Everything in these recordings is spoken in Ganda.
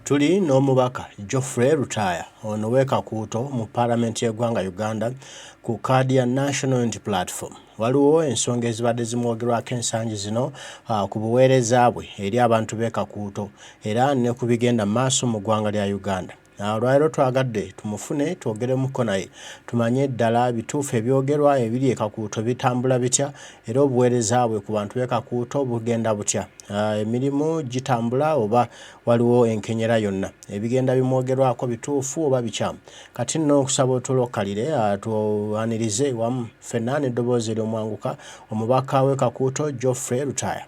Tuli n'omubaka Geofrey Lutaaya ono w'ekakuuto mu Paalamenti y'eggwanga Uganda ku kaadi ya National Unity Platform. Waliwo ensonga ezibadde zimwogerwako ensangi zino ku buweereza bwe eri abantu b'ekakuuto era ne ku bigenda maaso mu ggwanga lya Uganda. Olwaleero twagadde tumufune twogeremuko naye tumanye ddala bituufu ebyogerwa ebiri ekakuuto bitambula bitya era obuweereza bwe ku bantu b'ekakuuto bugenda butya. Emirimu gitambula oba waliwo enkenyera yonna ebigenda bimwogerwako bituufu oba bikyamu. Kati nno okusaba otulokkalire tuwanirize wamu ffenna n'eddoboozi ery'omwanguka omubaka w'ekakuuto Geofrey Lutaaya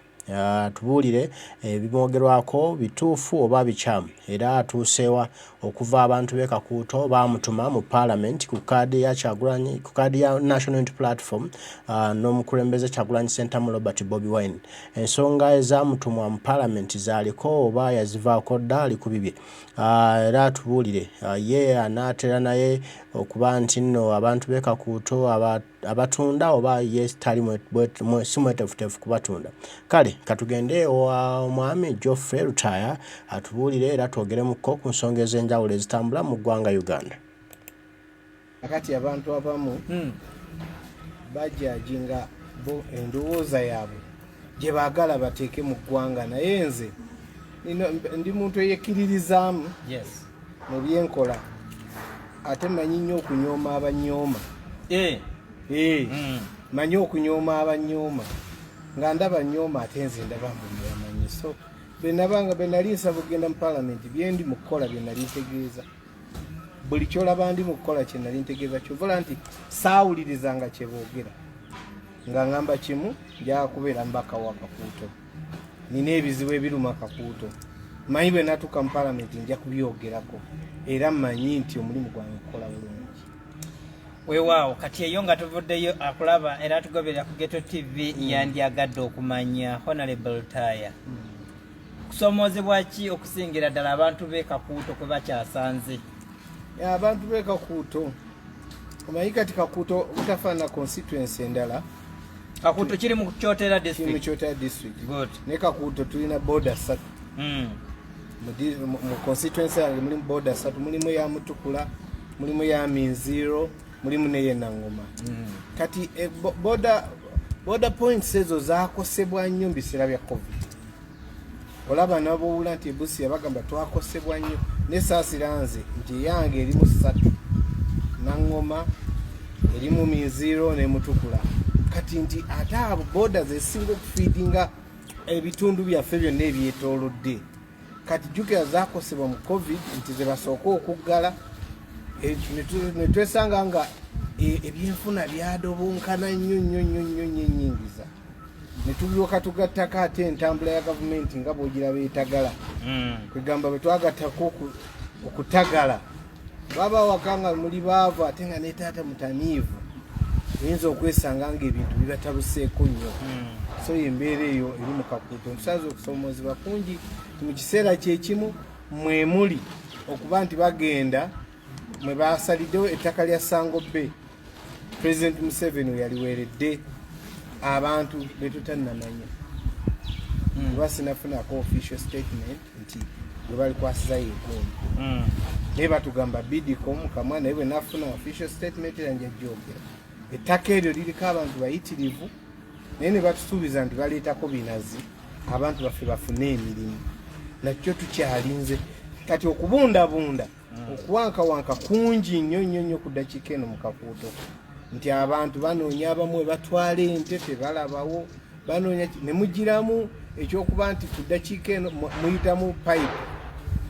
tubuulire ebimwogerwako bituufu oba bikyamu era atuusewa okuva abantu b'ekakuuto bamutuma mu Paalamenti ku kaadi ya National Unity Platform n'omukulembeze Kyagulanyi Ssentamu Robert Bobi Wine. Ensonga ezamutumwa mu Paalamenti zaaliko oba yazivaako dda ali ku bibye era tubuulire ye anaatera naye okuba nti nno abantu b'ekakuuto abatunda oba ye tali si mwetefutefu kubatunda. Kale katugende omwami Geofrey Lutaaya atubuulire era twogeremuko ku nsonga ez'enjawulo ezitambula mu ggwanga Uganda. Akati abantu abamu bajajinga endowooza yaabwe gye baagala bateeke mu ggwanga naye nze ndi muntu eyekkiririzaamu mu byenkola ate manyi nnyo okunyooma abanyooma. Manyi okunyooma abanyooma nga ndaba nyooma ate nze ndaba mbuyamanyi. So bwe nali nsaba okugenda mu Paalamenti byendi mu kukola bye nali ntegeeza. Buli kyolaba ndi mu kukola kye nali ntegeeza ky'ovola nti saawulirizanga kye boogera nga ngamba kimu nja kubeera mbaka wa Kakuuto. Nina ebizibu ebiruma Kakuuto. Manyi bwe natuuka mu Paalamenti nja kubyogerako era mmanyi nti omulimu gwange kukola bulungi. Weewaawo kati eyo nga tuvuddeyo akulaba era tugoberera ku Geto TV yandyagadde okumanya Honorable Lutaaya. Kusomoozebwa ki okusingira ddala abantu b'ekakuuto kwe bakyasanze? Abantu b'ekakuuto omanyi kati Kakuuto butafaana constituency endala. Kakuuto kiri mu Kyotera district. Kiri mu Kyotera district. Good. Ne Kakuuto tulina border 3. Mu constituency yange mulimu border 3, mulimu ya Mutukula, mulimu ya Minziro, mulimu ne Nangoma. Kati border points ezo zaakosebwa nnyo mu biseera bya COVID. Olaba n'abowula nti Busi yabagamba twakosebwa nnyo ne Saasiranze nti yange erimu 3, Nangoma erimu Minziro ne Mutukula. Kati nti ate abo border zesinga okufeedinga ebitundu byaffe byonna ebyetoolodde. Kati jjukira zaakosebwa mu COVID nti ze basooka okuggala ne twesanga nga ebyenfuna byadobonkana nnyo nnyingiza. Ne tulyoka tugattako ate entambula ya gavumenti nga bw'ogiraba etagala. Kwegamba bwe twagattako okutagala baba wakanga muli baavu ate nga ne taata mutamiivu oyinza okwesanga ng'ebintu bibatabuseeko nnyo. So embeera eyo eri mu Kakuuto ntusaze okusomoozebwa kungi mu kiseera kyekimu mwe muli okuba nti bagenda mwe baasaliddewo ettaka lya Sango Bay. President Museveni yaliweeredde abantu be tutannamanya kuba sinafunako official statement nti bwe balikwasizayo eggombe. Naye batugamba Bidcom kamwa naye bwe nafuna official statement era nja gyogera. Ettaka eryo liriko abantu bayitirivu naye ne batusuubiza nti baleetako binazi abantu baffe bafune emirimu. Nakyo tukyalinze kati okubundabunda okuwankawanka kungi nnyo ku ddakiika eno mu Kakuuto nti abantu banoonya abamu batwala ente tebalabawo banoonya ne mugiramu ekyokuba nti ku ddakiika eno muyitamu pipe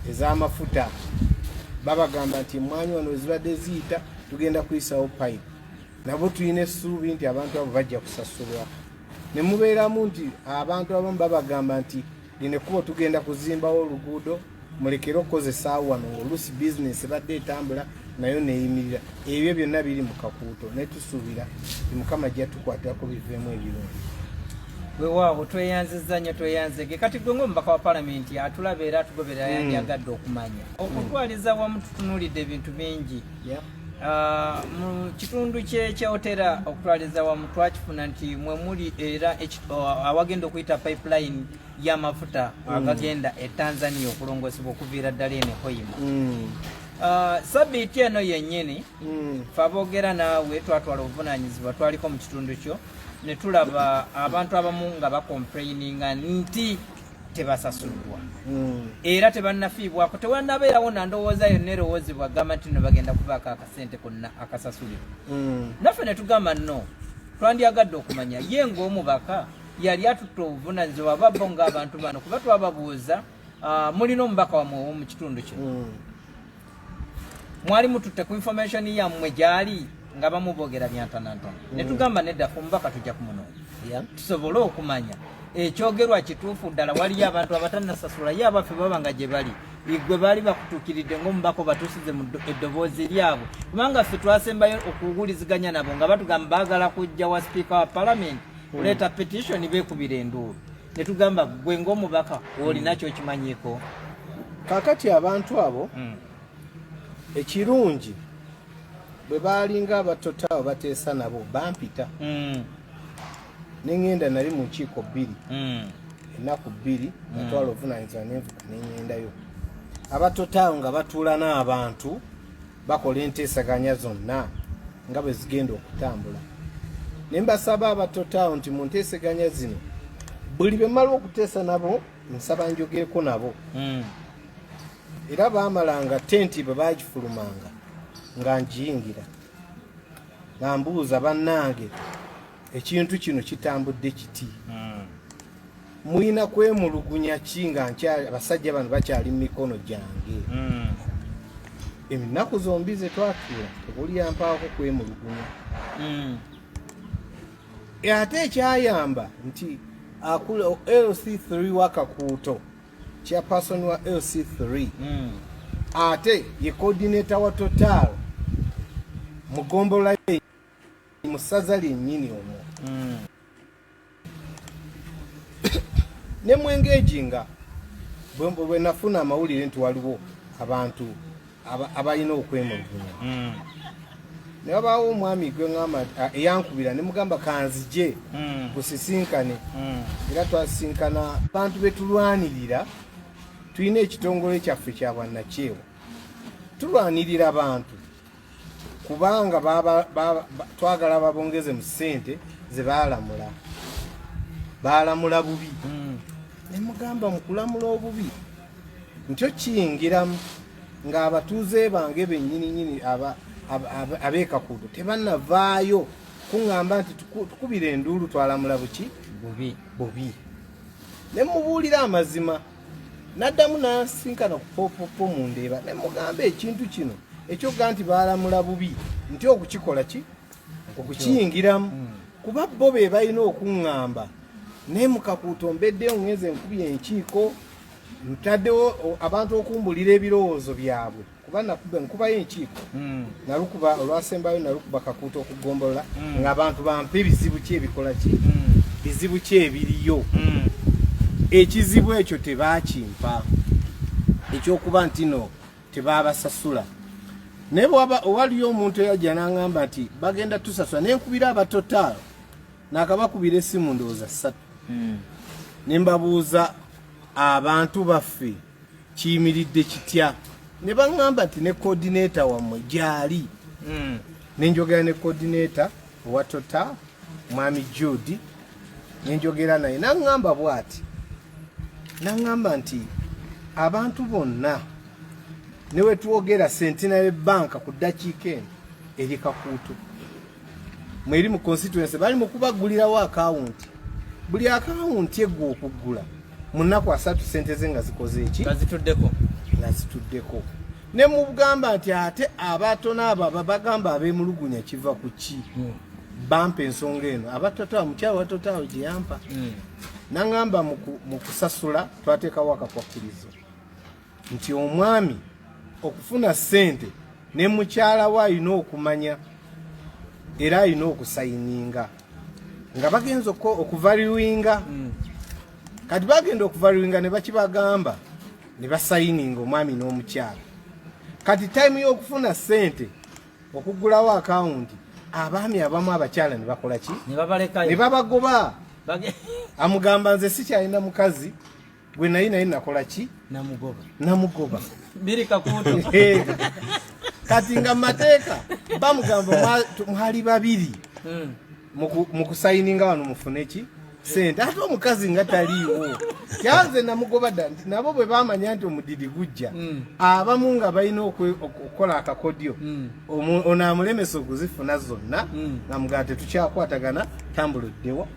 ez'amafuta babagamba nti emmwanyi wano ezibadde ziyita tugenda kuyisawo pipe. Nabo tulina essuubi nti abantu abo bajja kusasulwa. Ne mubeeramu nti abantu abamu babagamba nti lino ekkubo tugenda kuzimbawo oluguudo mulekere okukozesa wano ng'oluusi bizinesi badde etambula nayo neeyimirira. Ebyo byonna biri mu Kakuuto naye tusuubira ti Mukama gyatukwatako biveemu ebirungi. Weewaawo tweyanzizza nnyo tweyanzege. Kati gwe ng'omubaka wa Paalamenti atulaba era atugoberera yandyagadde okumanya. Okutwaliza wamu tutunuulidde ebintu bingi. Mu kitundu ky'Otera okutwaliza wamu twakifuna nti mwe muli era awagenda okuyita pipeline y'amafuta agagenda e Tanzania okulongosebwa okuviira ddala eno Hoima. Sabbiiti eno yennyini fe aboogera naawe twatwala obuvunaanyizibwa twaliko mu kitundu kyo ne tulaba abantu abamu nga bakomplaininga nti tebasasuddwa era tebannafiibwako tewannabeerawo nandowooza yonna erowoozebwa gamba nti no bagenda kubaako akasente konna akasasulirwa. Naffe ne tugamba nno twandyagadde okumanya ye ng'omubaka yali atutte obuvunaanyizibwa babbo ng'abantu bano kuba twababuuza mulina omubaka wamwe mu kitundu kino mwali mututte ku information yammwe gyali nga bamuboogera byantanantana ne tugamba nedda fe omubaka tujja kumunoonya tusobole okumanya ekyogerwa kituufu ddala waliyo abantu abatannasasula ye abaffe baba nga gye bali gwe baali bakutuukiridde ng'omubaka batuusize mu eddoboozi lyabwe kubanga ffe twasembayo okuwuliziganya nabo nga batugamba baagala kujja wa sipiika wa palamenti kuleeta petition beekubira enduulu ne tugamba gwe ng'omubaka olina kyokimanyiiko. Kaakati abantu abo ekirungi bwe baalinga abatotaawo bateesa nabo bampita nengenda nali mu nkiiko 2 ennaku 2 natwala obuvunaanyizibwa nenvuga nengendayo abatotaawo nga batuula n'abantu bakola enteesaganya zonna nga bwe zigenda okutambula ne mbasaba abatotaawo nti mu nteesaganya zino buli bwe mmala okuteesa nabo nsaba njogereko nabo era baamalanga tenti bwe baagifulumanga nga njiyingira nga mbuuza bannange ekintu kino kitambudde kiti mulina kwemulugunya ki nga abasajja bano bakyali mu mikono gyange ennaku zombi ze twatuula tebuli yampaako kwemulugunya ate ekyayamba nti akula LC3 wakakuuto chairperson wa LC3 ate ye coordinator wa Total mugombola musaza lyennyini omwo ne mwengeginga bwe nafuna amawulire nti waliwo abantu abalina okwemulugunya ne wabaawo omwami gwe ngamba eyankubira ne mugamba kanzije kusisinkane era twasisinkana abantu betulwanirira tulina ekitongole kyaffe kya bwannakyewa tulwanirira abantu kubanga twagala babongeze mu ssente ze baalamula bubi ne mugamba mu kulamula obubi ntyo kiyingiramu ng'abatuuze bange bennyininyini abeekakuuto tebannavaayo kuŋŋamba nti tukubira enduulu twalamula buki bubi ne mubuulira amazima naddamu n'asinkana kupopopo mu ndeeba ne mugamba ekintu kino ekyoga nti baalamula bubi nti okukikola ki okukiyingiramu kuba bo be balina okuŋŋamba ne mukakuuto mbeddeyo ŋŋeze nkubye enkiiko ntaddewo abantu okumbulira ebirowoozo byabwe kuba nkubayo enkiiko nalukuba olwasembayo nalukuba kakuuto okugombolola ng'abantu bampe ebizibu ki ebikola ki bizibu ki ebiriyo ekizibu ekyo tebaakimpa ekyokuba nti no tebaabasasula naye owaliyo omuntu eyajja n'aŋŋamba nti bagenda tusasula nenkubira abatotaalo nakabakubira essimu ndowooza 3 ne mbabuuza abantu baffe kiyimiridde kitya ne baŋŋamba nti ne coordinator wammwe gyali nenjogera ne coordinator owa Total mwami Judy nenjogera naye naŋŋamba bw'ati naŋŋamba nti abantu bonna ne we twogera Centenary Bank ku ddakiika eno eri kakuuto mweri mu constituency bali mu kubagulirawo akawunti buli akawunti egwa okuggula mu nnaku 3 sente ze nga zikoze eki nga zituddeko ne mugamba nti ate abatono abo bagamba ab'emulugunya kiva ku ki bampa ensonga eno abatotaawo mukyalo watotaawo gye yampa naŋŋamba mu kusasula twateekawo akakwakkirizo nti omwami okufuna ssente ne mukyala we alina okumanya era alina okusayininga nga bagenza okuvaluwinga kati bagenda okuvaluwinga ne bakibagamba ne basayininga omwami n'omukyala kati time y'okufuna ssente okuggulawo akawunti abaami abamu abakyala ne bakola ki ne babagoba amugamba nze sikyalina mukazi gwe naye nakola ki namugoba birika kutu kati nga mateeka bamugamba mwali babiri mu kusayininga wano mufune ki sente ate omukazi nga taliiwo kyanze namugoba dda nti nabo bwe bamanya nti omudidi gujja abamu nga balina okukola akakodyo ono amulemesa okuzifuna zonna nga mugamba tetukyakwatagana tambuluddewa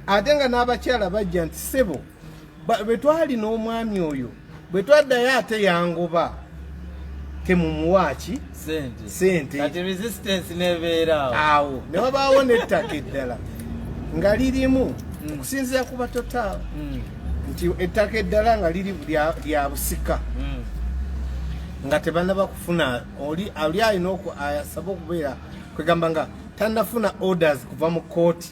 ate nga n'abakyala bajja nti sebo bwe twali n'omwami oyo bwe twaddayo ate yangoba temumuwaaki sente kati resistance nebeeraawo awo ne wabaawo n'ettaka eddala nga lirimu okusinziira ku batotaal nti ettaka eddala nga liri lya busika nga tebanaba kufuna oli alina asaba okubeera kwegamba nga tannafuna orders kuva mu kooti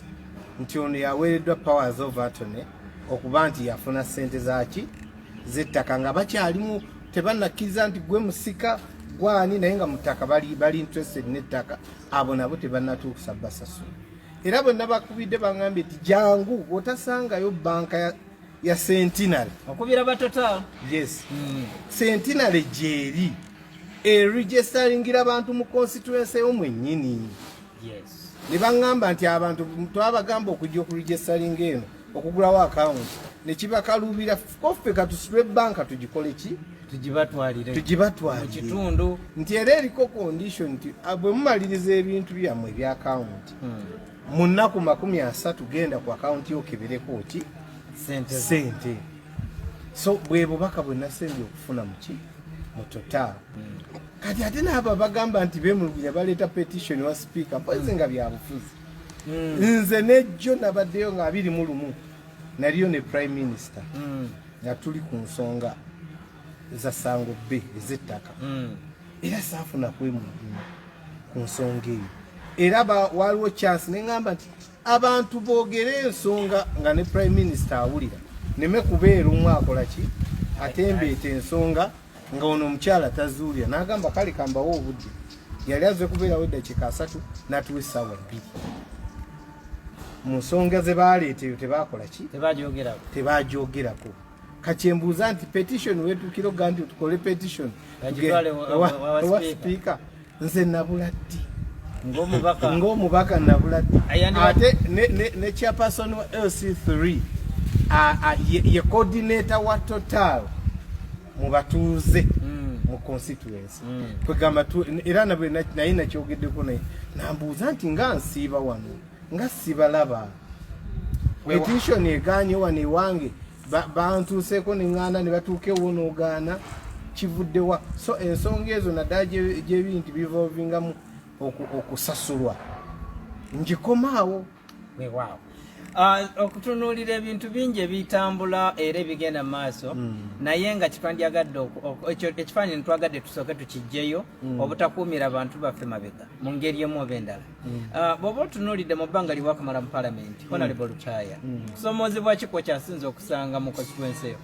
nti ono yaweereddwa powers of attorney okuba nti yafuna ssente zaki z'ettaka nga bakyalimu tebannakkiriza nti gwe musika gwani naye nga mutaka bali interested n'ettaka abo nabo tebannatuukusa basasula era bwe nabakubidde bangambye nti jangu otasangayo banka ya Sentinel okubira batotaal yes Sentinel gyeri eregisteringira abantu mu constituency y'omwennyini yes ne bangamba nti abantu twabagamba okujja okuregisteringa eno okugulawo account ne kibakaluubira ffe katusitule banka tugikole ki tugibatwalire mu kitundu nti era eriko condition nti bwe mumaliriza ebintu byammwe ebya account mu nnaku 30 genda ku account yokebereko ki sente so bwe bubaka bwe nasembye okufuna mu totaal kati ate n'abo bagamba nti bemulugunya baleeta petition wa speaker mpozi nga byabufuzi nze nejjo nabaddeyo nga 21 naliyo ne prime minister nga tuli ku nsonga za Sango B ez'ettaka era saafuna kwemulugunya ku nsonga eyo era waliwo chance neŋŋamba nti abantu boogere ensonga nga ne prime minister awulira neme kubeera akola ki atembeeta ensonga nga ono omukyala tazuulira n'agamba kale kambawo obudde yali azze kubeerawo eddakiika 3 n'atuwa essaawa 2 mu nsonga ze baaleeta eyo tebakola ki tebagyogerako kakyembuuza nti petition wetuukira oga nti tukole petition wa speaker nze nabula ddi ng'omubaka nabula ddi ate ne chairperson wa LC3 ye coordinator wa total mu batuuze mu constituency kwegamba era naye nakyogeddeko naye nambuuza nti nga nsiiba wano nga sibalaba petition eganye wano ewange bantuuseeko neŋŋaana ne batuukewo n'ogaana kivuddewa so ensonga ezo naddala gy'ebintu bivolvingamu okusasulwa ngikomaawo weewaawo okutunuulira ebintu bingi ebitambula era ebigenda mu maaso naye nga kitwandyagadde ekifaananyi nitwagadde tusooke tukijjeyo obutakuumira abantu baffe mabega mu ngeri emu oba endala bw'oba otunuulidde mu bbanga liwakamala mu palamenti Honorable Lutaaya kusomoozebwa ki kwekyasinza okusanga mu constituency eyo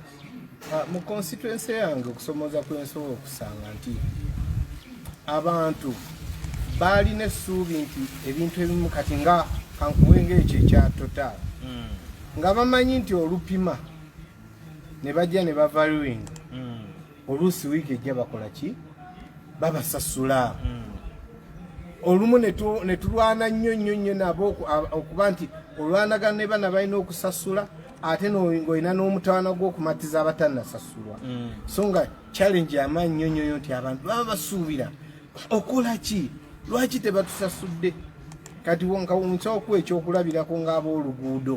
mu constituency yange okusomooza kwensobola okusanga nti abantu baalina essuubi nti ebintu ebimu kati nga kankuwenga ekyo ekya total nga bamanyi nti olupima ne bajja ne bavaluinga oluusi wiiki ejja bakola ki babasasula olumu ne tulwana nnyo nabo okuba nti olwanagana ne bana balina okusasula ate ng'olina n'omutawana gw'okumatiza abatannasasulwa so nga challenge y'amaanyi nnyo nti abantu baba basuubira okola ki lwaki tebatusasudde kati nsobola okuwa ekyokulabirako ng'abooluguudo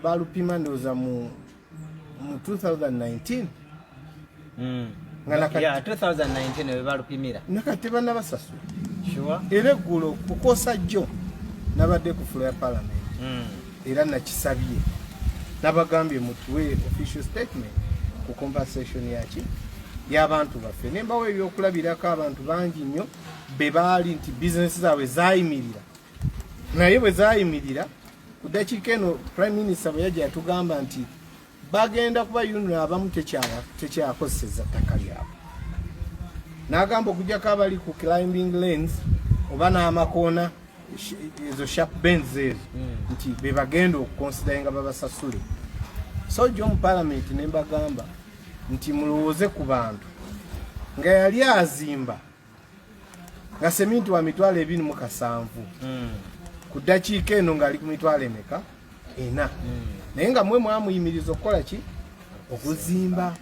balupima ndowooza mu 2019 nakati tebannabasasula era eggulo kukoosa jjo nabadde ku fulo ya palamenti era nakisabye nabagambye mutuwe official statement ku compensation yaki y'abantu baffe nembawo ebyokulabirako abantu bangi nnyo be baali nti bizinesi zaabwe zayimirira naye bwe zayimirira ku ddakiika eno prime minister bwe yajja yatugamba nti bagenda kuba union abamu tekyakozeseza ttaka lyabwe n'agamba okugyako abali ku climbing lanes oba n'amakoona ezo sharp bends ezo nti be bagenda okuconsideringa babasasule. So jo mu parliament ne mbagamba nti mulowooze ku bantu nga yali azimba nga seminti wa mitwalo 27 ku ddakiika eno ng'ali ku mitwalo emeka 4 naye nga mwe mwamuyimiriza okukola ki okuzimba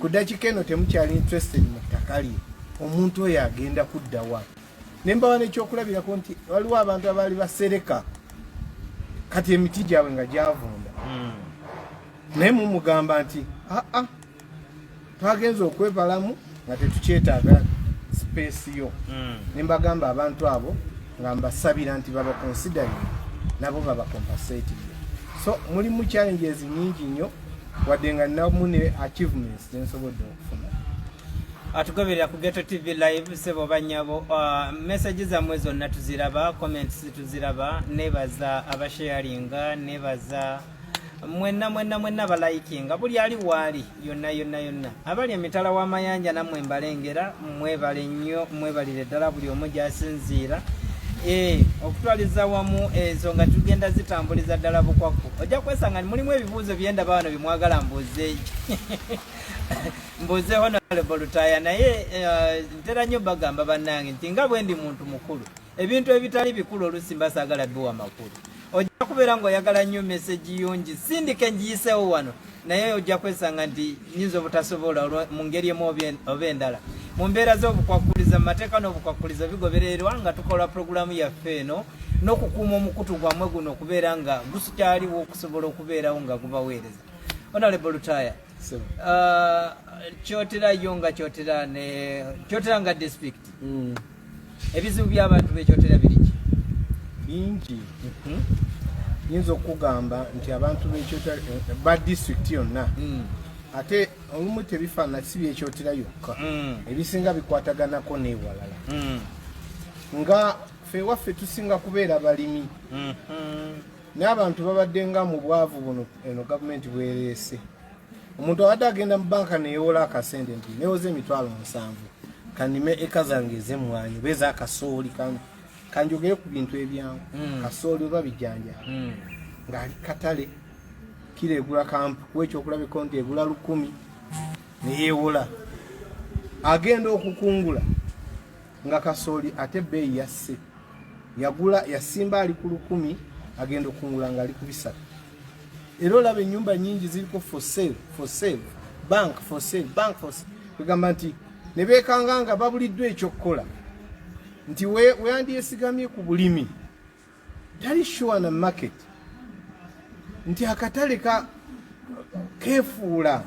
ku ddakiika eno temukyali interested mu ttaka lye omuntu oyo agenda kuddawa. Ne mbawa n'ekyokulabirako nti waliwo abantu abaali basereka kati emiti gyabwe nga gyavunda naye mumugamba nti twagenza okwebalamu nga tetukyetaaga space yo. Ne mbagamba abantu abo nga mbasabira nti baba considering nabo baba compensate. So mulimu challenges nyingi nnyo wadde nga namune achievements zensobodde okufuna. Atugoberera ku Ghetto TV live sebo banyabo message zamwe zonna tuziraba, comments tuziraba, nebaza abasharinga, nebaza mwenna balikinga buli ali wali yonna abali emitala wa mayanja namwe mbalengera mwebale nnyo mwebalire ddala buli omu gyasinziira okutwaliza wamu ezo nga tugenda zitambuliza ddala bukwaku ojja kwesanga mulimu ebibuuzo byendaba wano bimwagala mbuze Honorable Lutaaya naye ntera nnyo bagamba bannange nti nga bwe ndi muntu mukulu ebintu ebitali bikulu olusi mbasaagala biwa makulu. Ojja kubeera ng'oyagala nnyo message yongi sindike ngiyiseewo wano naye ojja kwesanga nti nyinza obutasobola mu ngeri emu oba endala mu mbeera z'obukwakuliza mu mateeka n'obukwakuliza bigobererwa nga tukola puroguramu yaffe eno n'okukuuma omukutu gwammwe guno okubeera nga gusikyaliwo okusobola okubeerawo nga gubaweereza. Honorable Lutaaya kyoterayo nga kyotera nga district ebizibu by'abantu bekyotera biriki bingi. Yinza okugamba nti abantu bekyotera ba district yonna ate olumu tebifaana si byekyotera yokka ebisinga bikwataganako n'ewalala nga ffe waffe tusinga kubeera balimi n'abantu babadde nga mu bwavu buno eno gavumenti bwereese. Omuntu abadde agenda mu banka neyewola akasente nti newoze emitwalo 7 kanime eka zange ez'emmwanyi oba ez'akasooli kanjogere ku bintu ebyangu kasooli oba bijjanja ng'ali katale kiro egula kampu kuwekyokulabiko nti egula 1000 neyeewola agenda okukungula nga kasooli ate bbeeyi yasse yasimba ali ku 1000 agenda okungula nga ali ku 3. Era olaba ennyumba nnyingi ziriko for sale bank for sale kugamba nti ne beekanga nga babuliddwa ekyokukola nti weyandiyesigamye ku bulimi tali sure na market nti akatale kefuula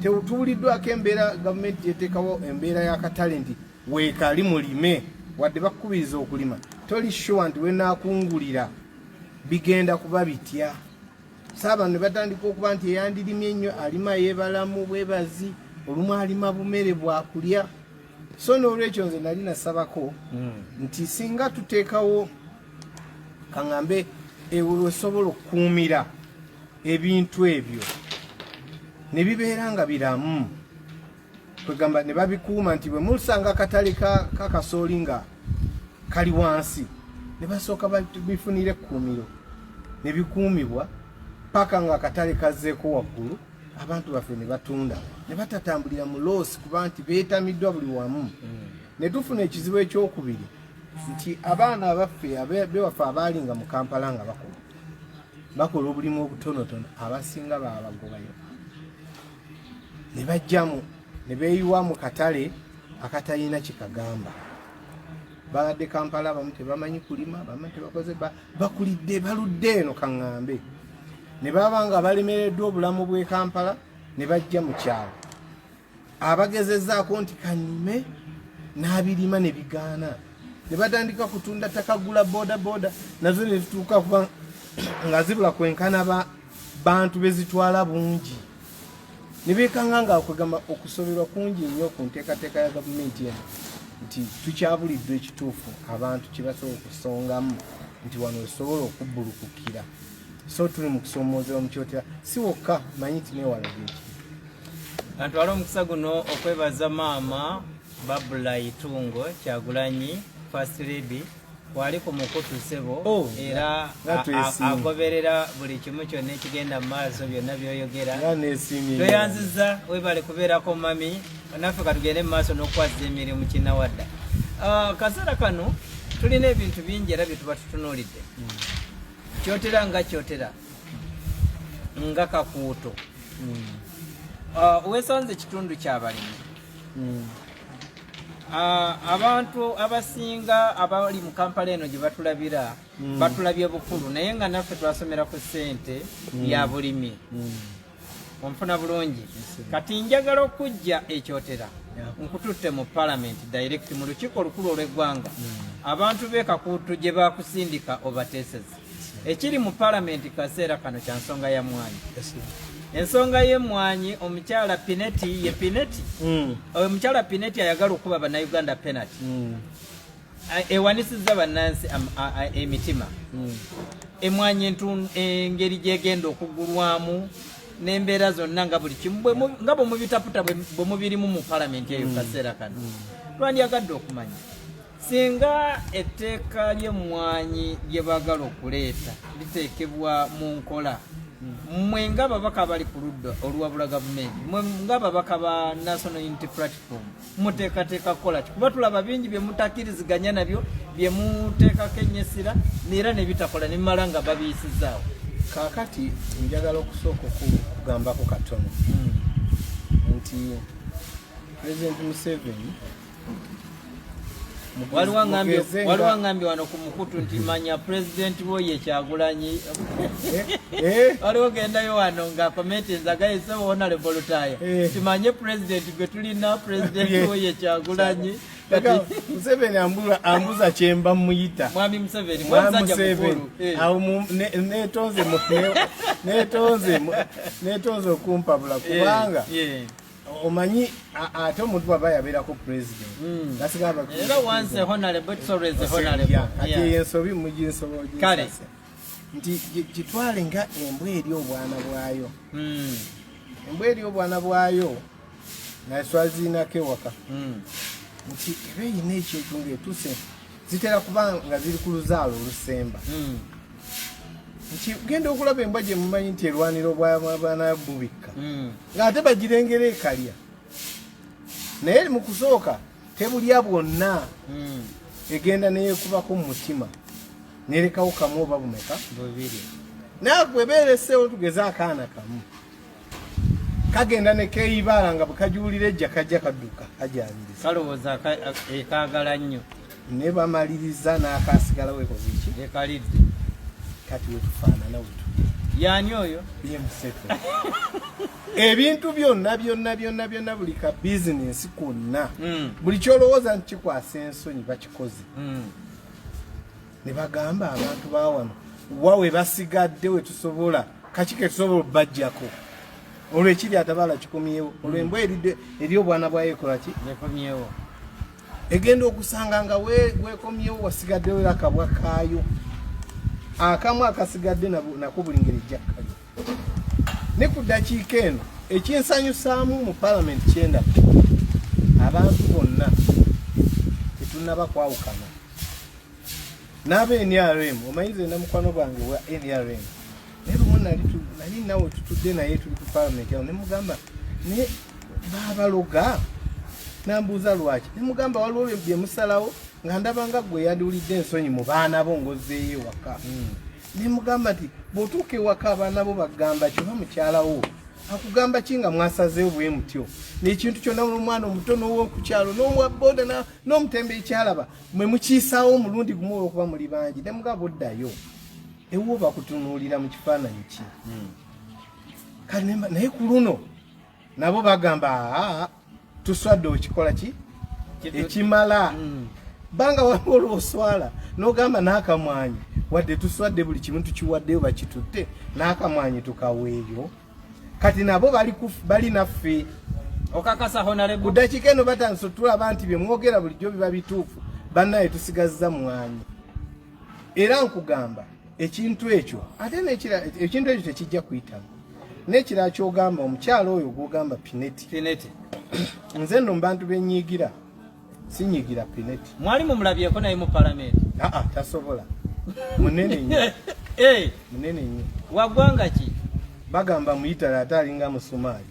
tetubuliddwako embeera gavumenti yeteekawo embeera y'akatale nti weekali mulime wadde bakubiriza okulima toli sure nti wenaakungulira bigenda kuba bitya. Saaba ne batandika okuba nti eyandirimye ennyo alima yeebalamu bwebazi olumu alima bumere bwakulya. So n'olwekyo nze nali nasabako nti singa tuteekawo kaŋŋambe esobola okukuumira ebintu ebyo ne bibeera nga biramu kwegamba ne babikuuma nti bwe mulusanga akatale kakasooli nga kali wansi ne basooka bifunire ekkuumiro ne bikuumibwa paka nga akatale kazzeeko waggulu abantu baffe ne batunda ne batatambulira mu loosi kuba nti beetamiddwa buli wamu. Ne tufuna ekizibu ekyokubiri nti abaana abaffe bewaffe abaali nga mu Kampala nga bakola obulimu obutonotono abasinga baabagobayo ne bajjamu ne beeyiwa mu katale akatalina kikagamba. Baladde Kampala abamu tebamanyi kulima abamu tebakoze bakulidde baludde eno kaŋŋambe ne baba nga balemereddwa obulamu bw'e Kampala ne bajja mu kyalo abagezezzaako nti kanime n'abirima ne bigaana ne batandika kutunda takagula boda nazo ne zituuka kuba nga zibula kwenkana bantu bezitwala bungi ne beekanga nga kwegamba okusoberwa kungi nnyo ku nteekateeka ya gavumenti eno nti tukyabuliddwa ekituufu abantu kibasobola okusongamu nti wano esobola okubbulukukira. So tuli mu kusoomooza omukyotera si wokka manyi nti neewala gyeki antwala omukisa guno okwebaza maama Babula Itungo Kyagulanyi First Lady wali ku mukutu sebo era agoberera buli kimu kyonna ekigenda mu maaso byonna byoyogera tweyanziza webale kubeerako mami naffe katugende mu maaso n'okukwasiza emirimu kinawadda kaseera kano tulina ebintu bingi era bye tuba tutunuulidde kyotera nga kyotera nga kakuuto weesanze ekitundu ky'abalimi abantu abasinga abali mu kampala eno gye batulabira batulabye bukulu naye nga naffe twasomera ku ssente ya bulimi onfuna bulungi kati njagala okujja ekyotera nkututte mu parliament direct mu lukiiko olukulu olw'eggwanga abantu b'ekakuutu gye bakusindika obateeseza ekiri mu parliament kaseera kano kya nsonga ya mwanyi ensonga y'emmwanyi omukyala Pineti ye Pineti omukyala Pineti ayagala okuba bannayuganda penalty ewanisizza bannansi emitima emmwanyi engeri gyegenda okugulwamu n'embeera zonna nga buli kimu nga bwe mubitaputa bwe mubirimu mu palamenti eyo kaseera kano twandiyagadde okumanya singa etteeka ly'emmwanyi lye baagala okuleeta liteekebwa mu nkola mmwe ng'ababaka bali ku ludda oluwabula gavumenti mmwe ng'ababaka ba National Unity Platform muteekateeka kukola ki kuba tulaba bingi bye mutakkiriziganya nabyo bye muteekako ennyesira era ne bitakola ne mmala nga babiyisizaawo kaakati njagala okusooka okugambako katono nti President Museveni waliwo ngambye wano ku mukutu nti manya pulezidenti wo ye Kyagulanyi waliwo gendayo wano nga komenti agayise Honorable Lutaaya timanye pulezidenti gwe tulina pulezidenti wo ye Kyagulanyi Museveni ambuza kyemba muyita mwami Museveni mwamusajja mukulu netonze okumpabula kubanga omanyi ate omuntu baba yabeerako president era once honorable it's always honorable ate yensobi mujinsoboji kale nti gitwale nga embwa eri obwana bwayo embwa eri obwana bwayo naswazinako ewaka nti eba eyina ekintu ngaetuse zitera kuba nga ziri ku luzaalo olusemba nti genda okulaba embwa gye mumanyi nti erwanira obwana bubikka ng'ate bagirengera ekalya naye mu kusooka tebulya bwonna egenda neyeekubako mu mutima nerekawo kamu oba bumeka bubiri naye bwebeereseewo tugeze akaana kamu kagenda nekeeyibaala nga bwekajuwulira ejja kajja kadduka kajabiriza kalowooza ekaagala nnyo ne bamaliriza n'akaasigalawo ekoziki ekalidde kati wetufaanana wetu yani oyo yemuseko ebintu byonna buli ka bizinensi konna buli kyolowooza nti kikwasa ensonyi bakikoze ne bagamba abantu bawano wawe basigadde wetusobola kakike tusobola bajjako olwo ekiri atabala kikomyewo olwo embwa eri obwana bwayo ekolaki nekomyewo egenda okusanga nga wekomyewo wasigaddewo era akabwa kaayo akamu akasigadde nako buli ngeri ejjakkali ne ku ddakiika eno ekyensanyusaamu mu palamenti kyenda abantu bonna tetunnaba kwawukana n'aba NRM omanyize na mukwano gwange wa NRM naye lumu nali nawe tutudde naye tuli ku palamenti awo ne mugamba ne baabaloga nambuuza lwaki ne mugamba waliwo bye musalawo nga ndabanga gwe yandiwulidde ensonyi mu baana bo ngozzeeyo ewaka ne mugamba nti bw'otuuka ewaka abaana bo bagamba kyoba mukyalawo akugamba ki nga mwasazeewo bwe mutyo n'ekintu kyonna n'omwana omuto n'owokukyalo n'owa boda n'omutembe ekyalaba mwe mukiisaawo omulundi gumu olw'okuba muli bangi ne mugamba oddayo ewo bakutunuulira mu kifaananyi ki kale naye ku luno nabo bagamba tuswadde okikola ki ekimala banga waliwo olwoswala n'ogamba n'akamwanyi wadde tuswadde buli kimu tukiwaddeyo bakitutte n'akamwanyi tukaweeyo kati nabo bali naffe okakasa honorable ku ddakiika eno batandise tulaba nti bye mwogera bulijjo biba bituufu bannaye tusigazza mwanyi era nkugamba ekintu ekyo ate ekintu ekyo tekijja kuyitamu n'ekirala kyogamba omukyalo oyo gwogamba Pineti Pineti nze nno mu bantu benyiigira sinyigira Pineti. Mwali mumulabyeko naye mu parliament. Tasobola. Munene nnyo. Munene nnyo. Wagwanga ki? Bagamba muyitala atalinga Musumaali.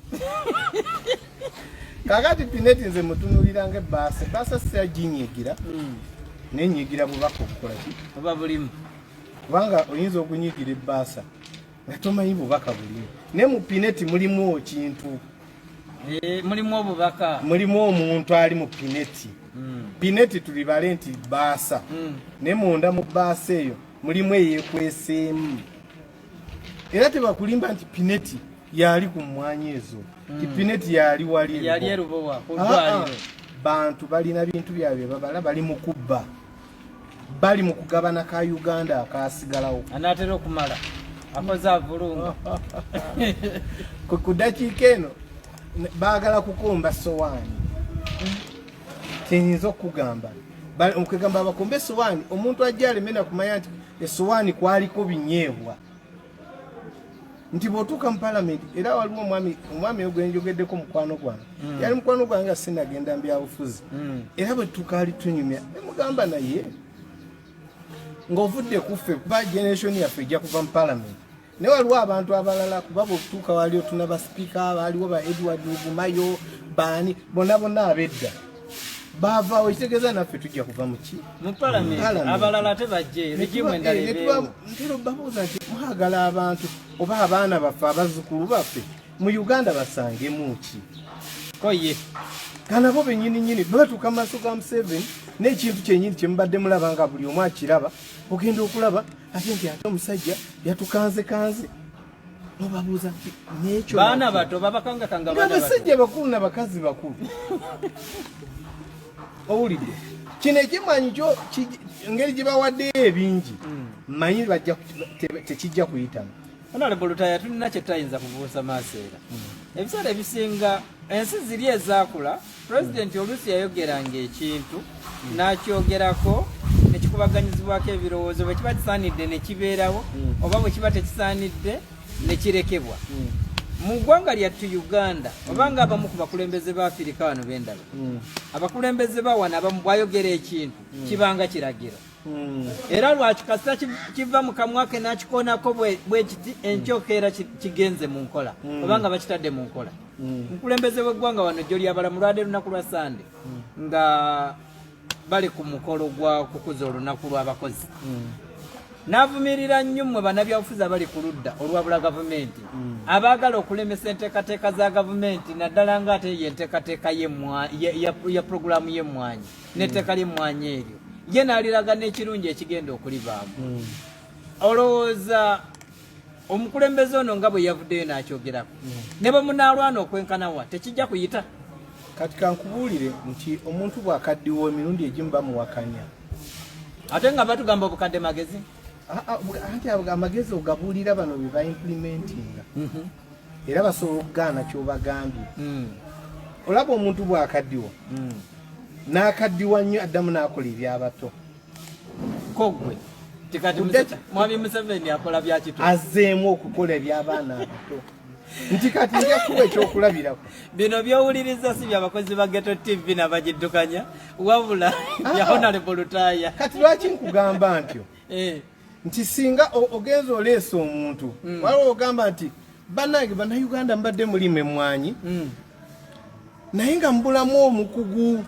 Kakati Pineti nze mutunulira ng'ebbaasa. Ebbaasa sijinyigira. Nenyigira bubaka okukola ki? Oba bulimu. Kubanga oyinza okunyigira ebbaasa nga tomanyi bubaka bulimu. Ne mu Pineti mulimu kintu. Mulimu obubaka. Mulimu omuntu ali mu Pineti. Pineti tulibale nti bbaasa. Ne munda mu bbaasa eyo mulimu eyekweseemu. Era tebakulimba nti Pineti yali ku mmwanyi ezo. Pineti yali wali yali erubowa kudwaliro. Bantu balina bintu byabwe babala bali mu kubba. Bali mu kugabana ka Uganda akasigalawo. Anatera okumala. Akoze avulunga. Ku dakiika eno baagala kukomba sowaani. Kiyinza okugamba. Okugamba bakombe sowaani, omuntu ajja alemena kumanya nti esowaani kwaliko binyeebwa. Nti bw'otuuka mu Parliament era waliwo omwami ogwenjogeddeko mukwano gwange. Yali mukwano gwange nga sinagenda mbyabufuzi. Era bwe tukaali tunyumya nemugamba naye ng'ovudde kuffe kuba generation yaffe ejja kuva mu Parliament. Ne waliwo abantu abalala kuba bw'otuuka waliwo tuna basipiika waliwo ba Edward Lugumayo baani bonna abedda. Bava ekitegeeza naffe tujja kuva mu ki? Mu Parliament abalala tebajje regimu endala ntero babuuza nti mwagala abantu oba abaana baffe abazzukulu baffe mu Uganda basangemu ki? Koye kana bo bennyini batuuka mu maaso ga Museveni n'ekintu kyennyini kye mubadde mulaba nga buli omu akiraba ogenda okulaba ate nti ate omusajja yatukanze nobabuuza nti n'ekyo baana bato babakangakanga abasajja bakulu n'abakazi bakulu. Owulidde kino ekimanyi kyo engeri gye bawaddeyo ebingi manyi tekijja kuyitamu. Honorable Lutaaya tulina kye tutayinza kubuusa maaso era ebiseera ebisinga ensi ziri ezaakula pulezidenti oluusi yayogeranga ekintu n'akyogerako nekikubaganyizibwako ebirowoozo bwe kiba kisaanidde ne kibeerawo oba bwe kiba tekisaanidde ne kirekebwa. Mu ggwanga lyattu Uganda obanga abamu ku bakulembeze ba Afirika wano b'endaba abakulembeze ba wano abamu bwayogera ekintu kibanga kiragiro. Era lwaki kasita kiva mu kamwa ke n'akikoonako bwe kiti enkyokeera kigenze mu nkola obanga bakitadde mu nkola. Mukulembeze w'eggwanga wano Jolly abalamu lwadde lunaku lwa Sande nga bali ku mukolo gwa kukuza olunaku lw'abakozi. N'avumirira nnyo mmwe bannabyabufuzi abali ku ludda olwabula gavumenti abaagala okulemesa enteekateeka za gavumenti naddala ng'ate ye enteekateeka ya purogulaamu y'emmwanyi n'etteeka ly'emmwanyi eryo ye n'aliraga n'ekirungi ekigenda okulibaamu. Olowooza omukulembeze ono nga bwe yavuddeyo n'akyogerako ne bwe munaalwana okwenkanawa tekijja kuyita? Kati kankubuulire nti omuntu bw'akaddiwa emirundi egimu bamuwakanya ate nga batugamba obukadde magezi. Anti amagezi ogabuulira bano bye baimplementinga era basobola okugaana ky'obagambye. Olaba omuntu bw'akaddiwa n'akaddiwa nnyo addamu n'akola eby'abato. Kogwe tikati Mwami Museveni akola byakitu azzeemu okukola eby'abaana abato. Nti kati nja kuwa ekyokulabirako. Bino byowuliriza si byabakozi ba Ghetto TV n'abagiddukanya wabula bya Honorable Lutaaya. Kati lwaki nkugamba ntyo? Nti singa ogenza oleesa omuntu waliwo ogamba nti bannange bannayuganda mbadde mulima emmwanyi naye nga mbulamu omukugu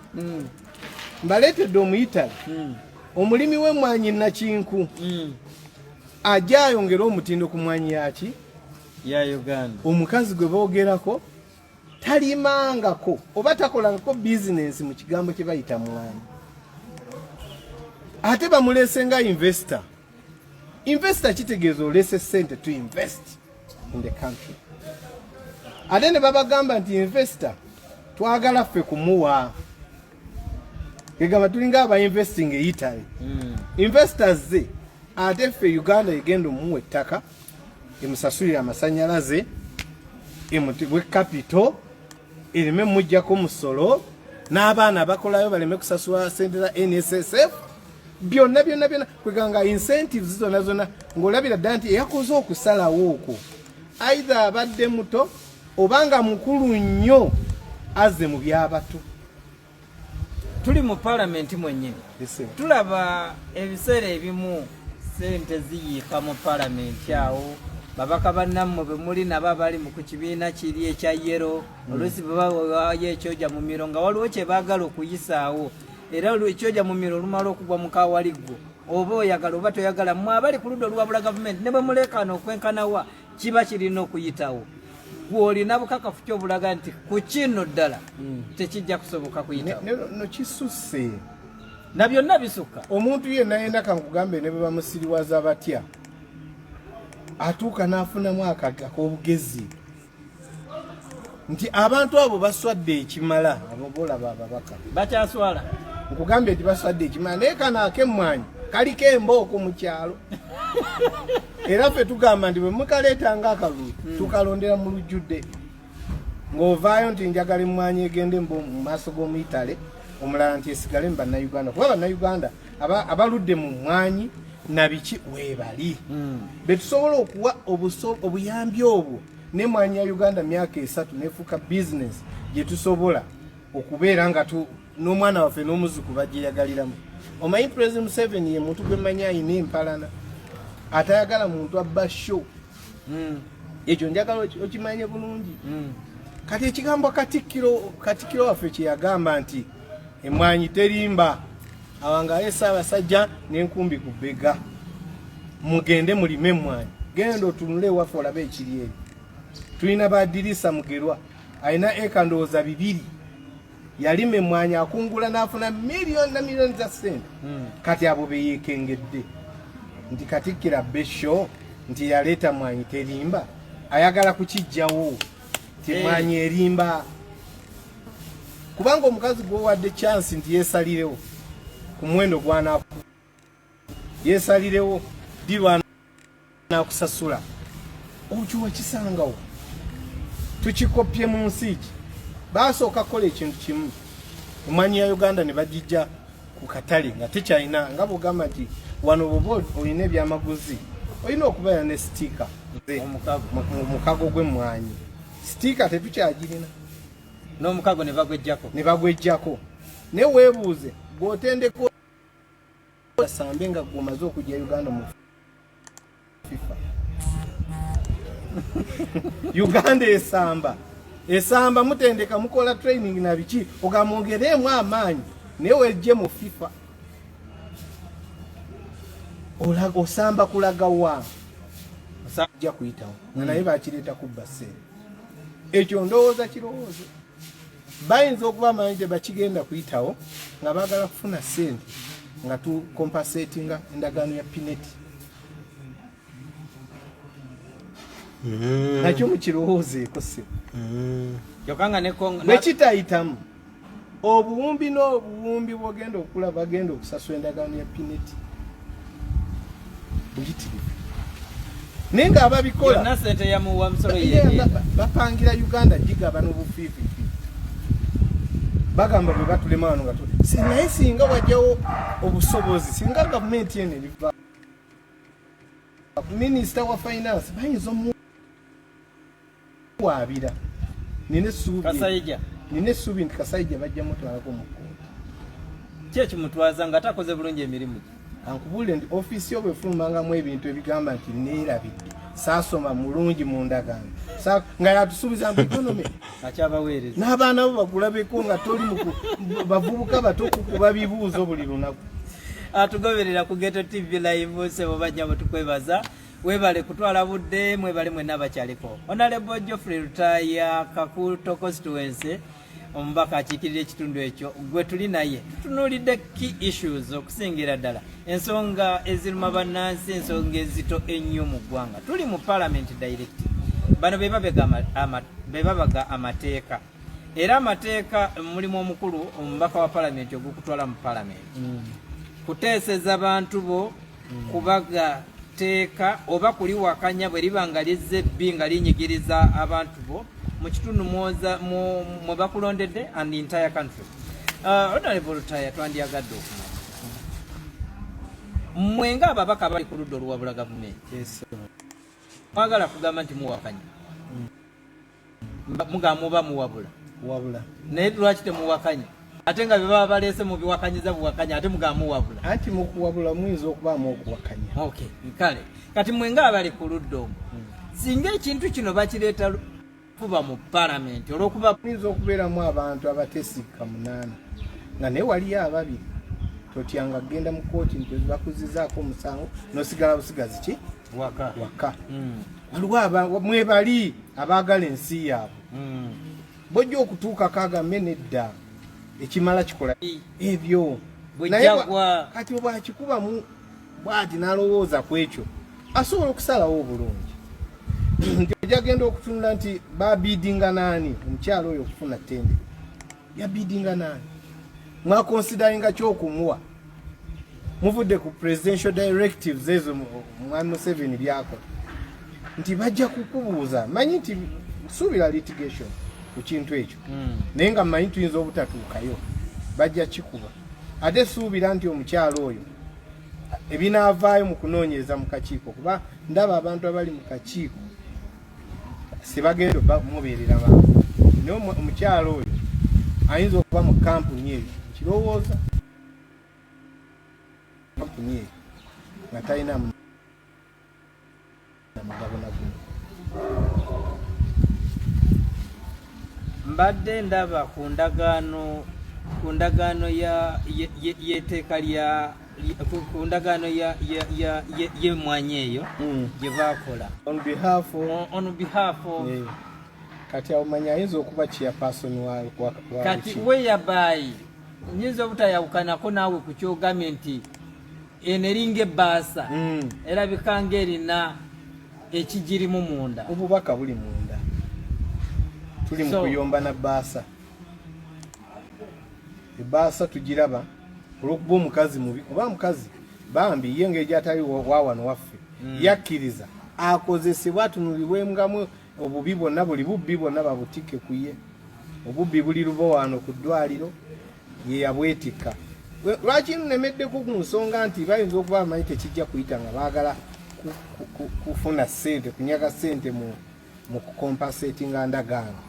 mbaleetedde omuyitale omulimi w'emmwanyi nakinku ajja ayongera omutindo ku mmwanyi yaki ya Uganda. Omukazi gwe boogerako talimangako oba takolangako bizinensi mu kigambo kye bayita mmwanyi ate bamuleese nga investor. Investor kitegeeza oleese ssente to invest in the country. Ate ne babagamba nti investor twagala ffe kumuwa. Kegamba tulinga aba investing e Italy. Investors ze ate ffe Uganda egenda omuwa ettaka emusasulira amasannyalaze emutibwe capital ereme mujjako musolo n'abaana bakolayo baleme kusasula ssente za NSSF byonna kweganga incentives zonna ng'olabira ddala nti eyakoze okusalawo okwo either abadde muto obanga mukulu nnyo azze mu by'abato. tuli mu parliament mwennyini tulaba ebiseera ebimu sente ziyiika mu parliament awo babaka bannammwe bwe muli nabo abali mu kibiina kiri ekya yero oluusi babawayo ekyoja mu miro nga waliwo kye baagala okuyisaawo era ekyoja mu miro olumala okugwa mu kawaliggo oba oyagala oba toyagala mmwe abali ku ludda olwabula gavumenti ne bwe muleekaana okwenkanawa kiba kirina okuyitawo gw'olina bukakafu kyobulaga nti ku kino ddala tekijja kusoboka kuyitawo nokisusse na byonna bisukka omuntu yenna yenda kankugambe ne bwe bamusiriwaza batya atuuka n'afunamu ak'obugezi nti abantu abo baswadde ekimala abo bolaba ababaka bakyaswala nkugambye nti baswadde ekimala naye kano ak'emmwanyi kaliko embooko mu kyalo era ffe tugamba nti bwe mukaleetanga akalulu tukalondera mu lujjudde ng'ovaayo nti njagala emmwanyi egende mu maaso g'omuyitale omulala nti esigale mu bannayuganda kuba bannayuganda abaludde mu mmwanyi nabiki weebali betusobola okuwa obuyambi obwo n'emmwanyi ya Uganda myaka 3 nefuuka bizinesi gye tusobola okubeera nga n'omwana waffe n'omuzuku bagyeyagaliramu. Omanyi President Museveni ye muntu gwe mmanyi ayina empalana atayagala muntu abba show ekyo njagala okimanye bulungi. Kati ekigambo katikkiro waffe kye yagamba nti emmwanyi terimba awangaye Ssaabasajja n'enkumbi ku bbega mugende mulime emmwanyi genda otunule waffe olabe ekiri eri. Tulina badirisa Mugerwa alina eka ndowooza 2 yalima emmwanyi akungula n'afuna miliyoni na miliyoni za ssente kati abo beyeekengedde nti Katikkiro besho nti yaleeta mmwanyi terimba ayagala kukijjawo ti mmwanyi erimba kubanga omukazi gwowadde chance nti yeesalirewo ku muwendo gw'anaaku yeesalirewo dirwa n'akusasula okiwa kisangawo tukikopye mu nsi ki baasooka kukola ekintu kimu emmwanyi ya Uganda ne bagijja ku katale nga tekyalina nga bw'ogamba nti wano bwoba olina ebyamaguzi olina okubeera ne sitiika omukago gw'emmwanyi sitiika tetukyagirina n'omukago ne bagwejjako naye weebuuze bw'otendeka asambe nga gwomaze okujja Uganda mu FIFA Uganda esamba mutendeka mukola training na biki ogamwongeremu amaanyi naye wejje mu FIFA olaga osamba kulaga wa osajja kuyitawo naye bakireeta ku basere ekyo ndowooza kirowoozo bayinza okuba amanyi gye bakigenda kuyitawo nga baagala kufuna ssente nga tukompensatinga endagaano ya pineti nakyo mukirowoozeeko se bwe kitayitamu obuwumbi n'obuwumbi bwogenda okula bagenda okusasula endagaano ya pineti buyitirivu naye nga ababikola bapangira Uganda gigaba n'obufiififi bagamba bwe batulema wano nga naye singa wajjawo obusobozi singa gavumenti eno eriva minisita wa finance bayinza omuwaabira nina essuubi nti Kasayija bajja mutwalako mu kkooti ki ekimutwaza nga takoze bulungi emirimu ankubulire nti ofiisi yo bwefulumangamu ebintu ebigamba nti neerabidde saasoma mulungi mu ndagaano nga yatusuubiza mu economy akyabaweereza n'abaana bo bagulabeko nga toli bavubuka bato kukuba bibuuzo buli lunaku. Atugoberera ku Geto TV live sebo bajja tukwebaza webale kutwala budde mwebale mwenna abakyaliko. Honorable Geofrey Lutaaya Kakuto constituency omubaka akiikirira ekitundu ekyo gwe tuli naye tutunuulidde key issues okusingira ddala ensonga eziruma bannansi ensonga ezito ennyo mu ggwanga. Tuli mu parliament direct bano bebabaga amateeka era amateeka mulimu omukulu omubaka wa parliament ogukutwala mu parliament kuteeseza abantu bo kubaga teeka oba kuliwakanya bwe liba nga lizze bbi nga linyigiriza abantu bo mu kitundu mwe bakulondedde and the entire country. Honorable Lutaaya twandyagadde okumanya mmwe nga ababaka bali ku ludda oluwabula gavumenti mwagala kugamba nti muwakanya mugamba muba muwabula naye lwaki temuwakanya ate nga beba balese mu biwakanyiza buwakanya ate mugamu wabula anti mukuwabula mwizo okubaamu okuwakanya. Okay kale kati mwenga abali ku luddo singa ekintu kino bakireeta kuba mu parliament olwokuba mwizo okubeeramu abantu abatesika 8 nga naye waliyo ababiri totyanga genda mu kooti nti bakuzizaako omusango n'osigala busigazi ki waka waliwo mwebali abaagala ensi yaabwe bojja okutuuka kagambe nedda ekimala kikola ebyo naye kati bwakikubamu bwati n'alowooza ku ekyo asobola okusalawo obulungi nti ojagenda okutunula nti babidinga naani omukyalo oyo okufuna tende yabidinga naani mwakonsidaringa kyokumuwa muvudde ku presidential directives ezo mwami Museveni byakola nti bajja kukubuuza manyi nti suubira litigation ku kintu ekyo naye nga mmanyi tuyinza obutatuukayo bajja kikuba ate suubira nti omukyalo oyo ebinaavaayo mu kunoonyereza mu kakiiko kuba ndaba abantu abali mu kakiiko sebagenda mubeerera bantu naye omukyalo oyo ayinza okuba mu kampuni eyo kirowooza kampuni eyo nga talina mugabo naguno. Mbadde ndaba ku ndagaano y'eteeka lya ku ndagaano y'emmwanyi eyo gye baakola on behalf of kati awumanya ayinza okuba chairperson wa kati weyabayi nyinza obutayawukanako naawe ku kyogambye nti eneringa ebbaasa erabika ng'erina ekigirimu munda obubaka buli munda tuli mu kuyomba na bbaasa ebbaasa tugiraba olwokuba omukazi mubi oba mukazi bambi ye ngeri gyatali wawano waffe yakkiriza akozesebwa atunulibwengamu obubi bwonna buli bubbi bwonna babutike ku ye obubbi buli lubo wano ku ddwaliro ye yabwetikka lwaki nnemeddeko ku nsonga nti bayinza okuba bamanyi tekijja kuyita nga baagala kufuna ssente kunyaga ssente mu kukompasatinga ndagaano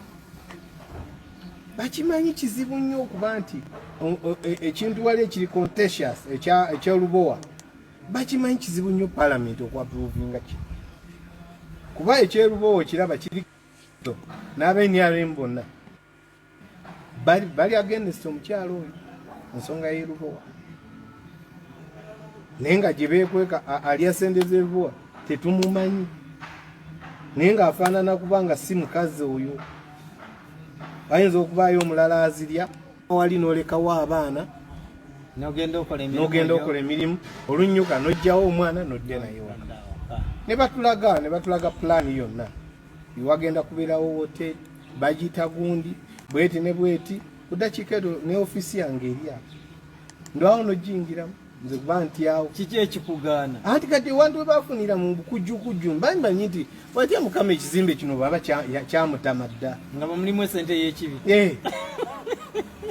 bakimanyi kizibu nnyo okuba nti ekintu wali ekiri contentious ekyolubowa bakimanyi kizibu nnyo palamenti okwaprovinga ki kuba ekyerubowa kiraba kiri n'abenyaben bonna bali against omukyalo oyo ensonga y'erubowa naye nga gye beekweka alya sente z'erubowa tetumumanyi naye ng'afaanana kuba nga si mukazi oyo ayinza okubaayo omulala azirya wali n'olekawo abaana n'ogenda okola emirimu olunnyuka n'ojjawo omwana n'odde naye waka ne batulaga pulaani yonna iwagenda kubeerawo hoteri bagiyita gundi bweti ne bweti kudakiika eto ne ofisi yange eri awo ndwawo n'ogiyingiramu nze kuba nti awo kiki ekikugaana anti kati ewantu we bafunira mu bukujjukujju mbanyi nti watya mukama ekizimbe kino baba kyamutama dda nga bamulimu esente y'ekibi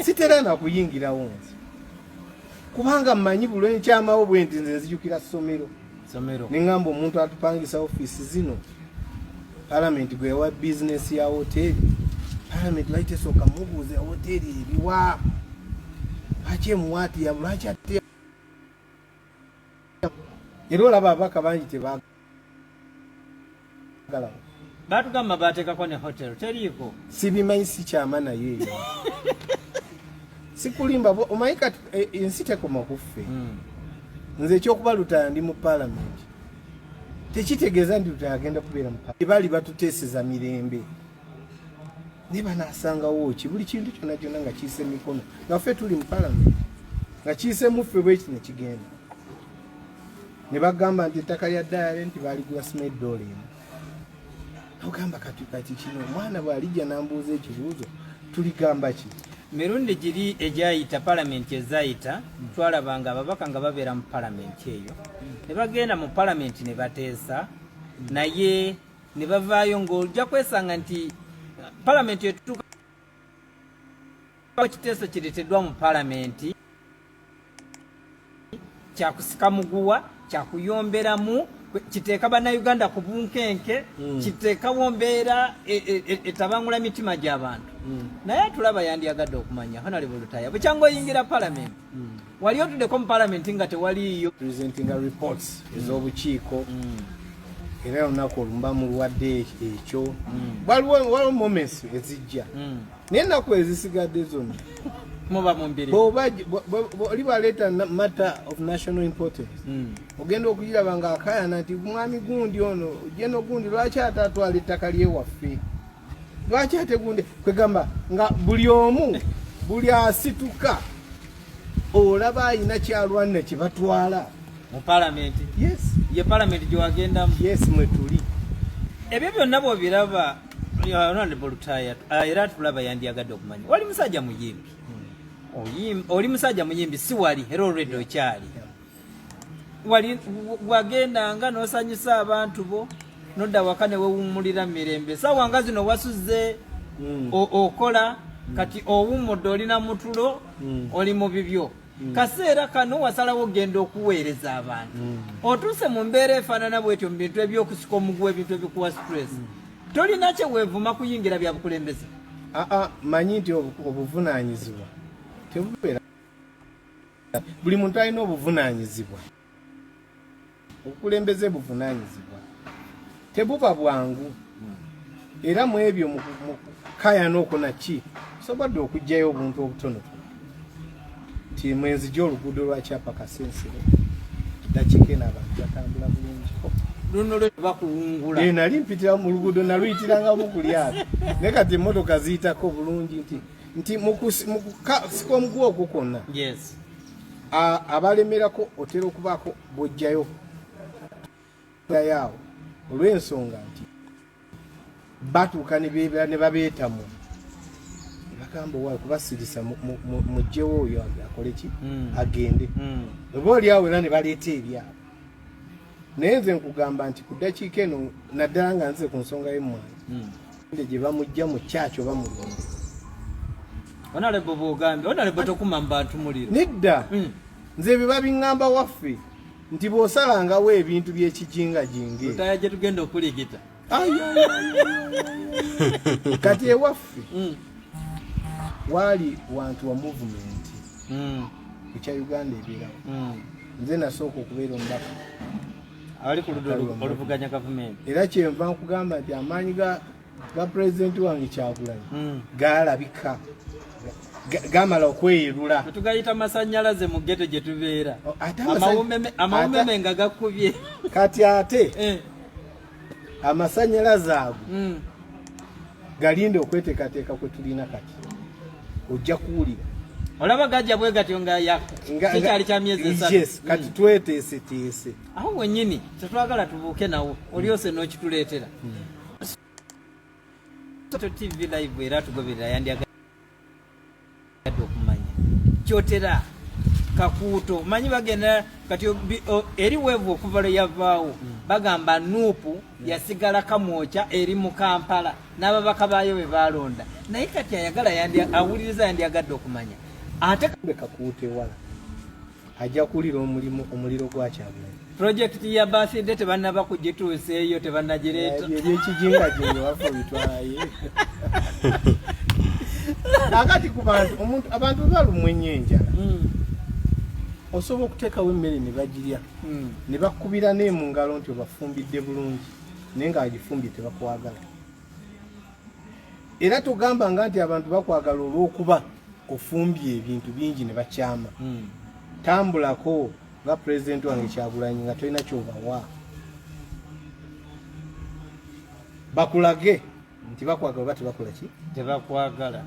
sitera nakuyingirawo nze kubanga mmanyi bulwe nkyamawo bwe nti nze nzijukira ssomero neŋŋamba omuntu atupangisa ofiisi zino palamenti gwe yawa bizinesi ya hoteri palamenti lwaki tesooka mubuuze hoteri eriwa lwaki emuwaati ya lwaki ate era olaba abaka bangi tebagalawo batugamba bateekako ne hotel teriiko sibimanyi sikyama naye eyo sikulimba omanyi kati ensi tekoma kuffe nze ekyokuba Lutaaya ndi mu palamenti tekitegeeza nti Lutaaya agenda kubeera mu palamenti bali batuteeseza mirembe ne banaasangawo ki buli kintu kyonna kyonna nga kiyise mikono nga ffe tuli mu palamenti nga kiyise muffe bweki ne kigenda ne bagamba nti ettaka lya ddayale nti baaligula $1 ogamba kati kino omwana bw'alijja n'ambuuza ekibuuzo tuligamba ki mirundi giri egyayita palamenti ezayita twalabanga ababaka nga babeera mu palamenti eyo ne bagenda mu palamenti ne bateesa naye ne bavaayo ng'ojja kwesanga nti palamenti etutuuka ekiteeso kireeteddwa mu palamenti kyakusika muguwa kyakuyomberamu kiteeka bannayuganda ku bunkenke kiteeka wombeera etabangula mitima gy'abantu naye tulaba yandyagadde okumanya Honorable Lutaaya bukyanga oyingira parliament wali otuddeko mu parliament nga tewaliiyo presenting reports ez'obukiiko era olunaku olumba mulwadde ekyo waliwo moments ezijja naye ennaku ezisigadde zonna muba mumbiri oli baleeta matter of national importance ogenda okugiraba nga akayana nti mwami gundi ono jeno gundi lwaki atatwala ettaka lyewaffe lwaki ate gundi kwegamba nga buli omu buli asituka olaba ayina kyalwanira kyebatwala mu parliament. Yes, ye parliament gyewagenda. Yes, mwetuli ebyo byonna bw'obiraba Honorable Lutaaya era tulaba yandyagadde okumanya wali musajja muyimbi oli musajja muyimbi si wali era already okyali wali wagendanga n'osanyusa abantu bo nodda waka ne wewummulira mirembe sawa nga zino wasuze okola kati owummudde olina mutulo oli mu bibyo kaseera kano wasalawo genda okuweereza abantu otuuse mu mbeera efaanana bwetyo mu bintu ebyokusika omuguwa ebintu ebikuwa stress tolina kyeweevuma kuyingira bya bukulembeze manyi nti obuvunaanyizibwa tebubeera buli muntu alina obuvunaanyizibwa obukulembeze buvunaanyizibwa tebuba bwangu era mu ebyo mukayana okunaki sobadde okugjayo obuntu obutonotono ti mwezi gy'oluguudo lwa Kyapa Kasensero dakiika eno abantu batambula bulungi luno lwe bakuwungula nali mpitira mu luguudo naluyitirangamu ku lyato naye kati emmotoka ziyitako bulungi nti mukusika omuguwa ogwo kwonna abalemerako otera okubaako bwojjayo yaawo olw'ensonga nti batuuka ne babeetamu bagamba owaayo kubasirisa mugjewo oyo akole ki agende oba oli awo era ne baleeta ebyabo naye nze nkugamba nti ku ddakiika eno naddala nga nze ku nsonga y'emmwanyi gye bamugja mu kyaki oba mulungi Honorable bw'ogambye Honorable tokuma mu bantu muliro nedda nze ebyo babiŋŋamba waffe nti bw'osalangawo ebintu by'ekijingajinge Lutaaya gye tugenda okuligita kati ewaffe waali wantu wa movement ekya Uganda ebeerawo nze nasooka okubeera omubaka ali ku ludda oluvuganya gavumenti era kyenva nkugamba nti amaanyi ga pulezidenti wange Kyagulanyi gaalabika gamala okweyerula tugayita masannyalaze mu ggeto gye tubeera amawumeme nga gakubye kati ate amasannyalaze ago galinde okweteekateeka kwe tulina kati ojja kuwulira olaba gajja bwe gatyo nga kikyali kya myezi esatu kati tweteeseteese aho wennyini tetwagala tubuuke nawo olyose n'okituleetera TV live era tugoberera yandyagadde okumanya kyotera kakuuto manyi bagenda kati eri weevu okuva lwe yavaawo bagamba nuupu yasigala kamwokya eri mu Kampala n'ababaka baayo be baalonda naye kati ayagala awuliriza yandyagadde okumanya ate kakuuto ewala ajja kuwulira omuliro gwa Kyagulanyi projekiti ya birthday tebannaba kugituuseeyo tebannagireeta ebyekijingajinga wafa bitwalaye akati ku bantu abantu balumwa ennyo enjala osobola okuteekawo emmere ne bagirya ne bakubira ne mu ngalo nti obafumbidde bulungi naye nga bagifumbye tebakwagala era tugambanga nti abantu bakwagala olw'okuba ofumbye ebintu bingi ne bakyama tambulako nga pulezidenti wange Kyagulanyi nga tolina kyobawa bakulage nti bakwagala oba tebakola ki tebakwagala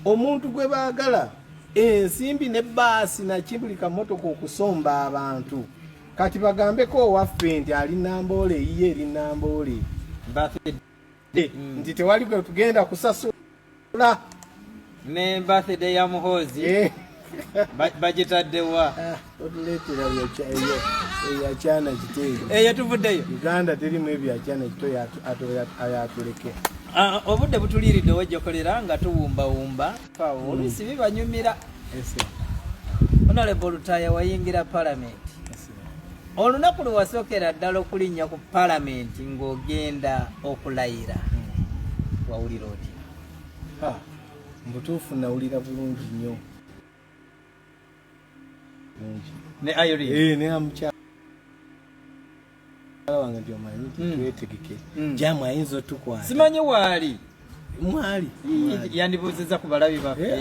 omuntu gwe baagala ensimbi ne baasi nakibuli kamotoka okusomba abantu kati bagambeko owaffe nti ali Namboole eyiye eri Namboole nti tewali gwe tugenda kusasula ne birthday ya Muhoozi bagitaddewa otuleetera ebyakyana kiteeyo eyo tuvuddeyo Uganda terimu ebyakyana kito ayatuleke obudde butuliiridde wejjokolera nga tuwumbawumba oluusi bibanyumira Honorable Lutaaya wayingira parliament olunaku lwe wasookera ddala okulinnya ku palamenti ng'ogenda okulayira wawulira otya? Mbutuufu nawulira bulungi nnyo. Ne Irene? Ne amukyala wange nti omanyi twetegeke jamu ayinza otukwata. Simanyi waali? Mwali. Yandibuuzizza ku balabi baffe.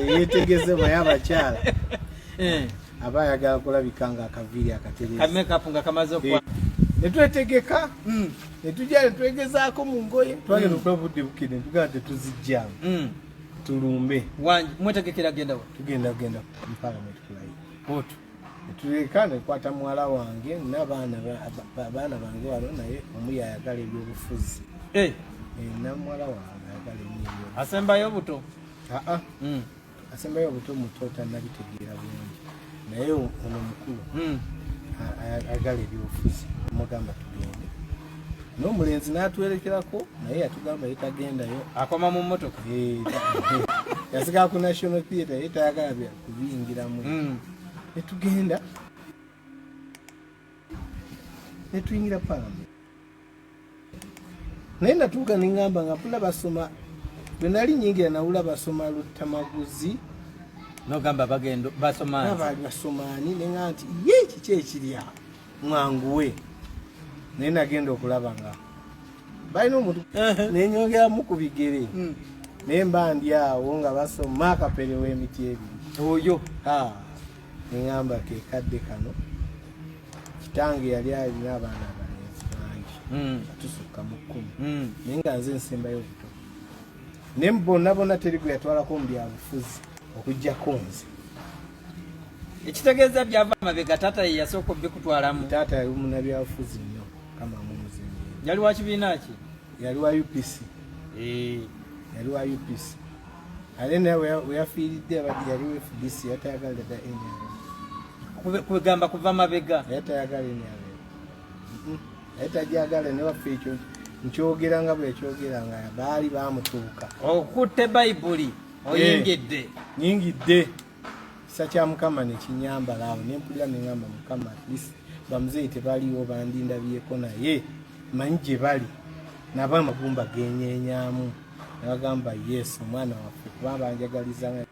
Yeetegeze mwe abakyala. Aba ayagala kulabika nga akaviiri akaterezi. Kamekapu nga kamaze okwa. Ne twetegeka. Ne tujja ne twegezaako mu ngoye. Twagenda okulaba budde bukide tugenda tetuzijjamu. Tulumbe. Mwetegekera genda wa? Tugenda mu parliament kulayi. Otu. Tuleka ne kwata mwala wange n'abaana bange wano naye omu yayagala ebyobufuzi. Na mwala wange ayagala ennyo. Asembayo obuto? Asembayo obuto muto tannabitegeera bulungi. Naye ono mukulu ayagala ebyobufuzi. Mugamba tugende. N'omulenzi n'atwerekerako naye yatugamba yetagendayo. Akoma mu mmotoka? Yasigala ku National Theatre ye tayagala kubiyingiramu. Netugenda netuyingira parliament. Naye natuuka neŋŋamba nga mpula basoma bwe nali nyingira nawula basoma Lutamaguzi. Nogamba bagendo basoma abaali basomaani neŋŋamba nti ye kiki ekiri awo mwanguwe. Naye nagenda okulaba nga balina omuntu nenyongeramu ku bigere naye mba ndi awo nga basoma akapere w'emiti ebiri. Oyo neŋŋamba ke kadde kano kitange yali alina abaana abalenzi bangi tusukka mu 10 naye nga nze nsembayo obuto. Ne bonna teri gwe yatwalako mu byabufuzi okuggyako nze. Ekitegeeza byava amabega taata ye yasooka obbikutwalamu? Taata yali munabyabufuzi nnyo kama mumuzinyi. Yali wa kibiina ki? Yali wa UPC. Yali wa UPC. Ale naye weyafiiridde abadde yali wa FDC yatayagala dda kugamba kuva mabega. Yatayagala enyabe. Yatajagala ne waffe ekyo nkyogera nga bwe kyogera nga baali bamutuuka. Okutte Bayibuli oyingidde. Nyingidde. Kisa kya Mukama ne kinyambala awo ne mpulira ne ngamba Mukama bamuzeeyi tebaliwo bandindabyeko naye manyi gye bali naba amagumba genyeenyaamu. Nabagamba yes omwana waffe kubanga anjagaliza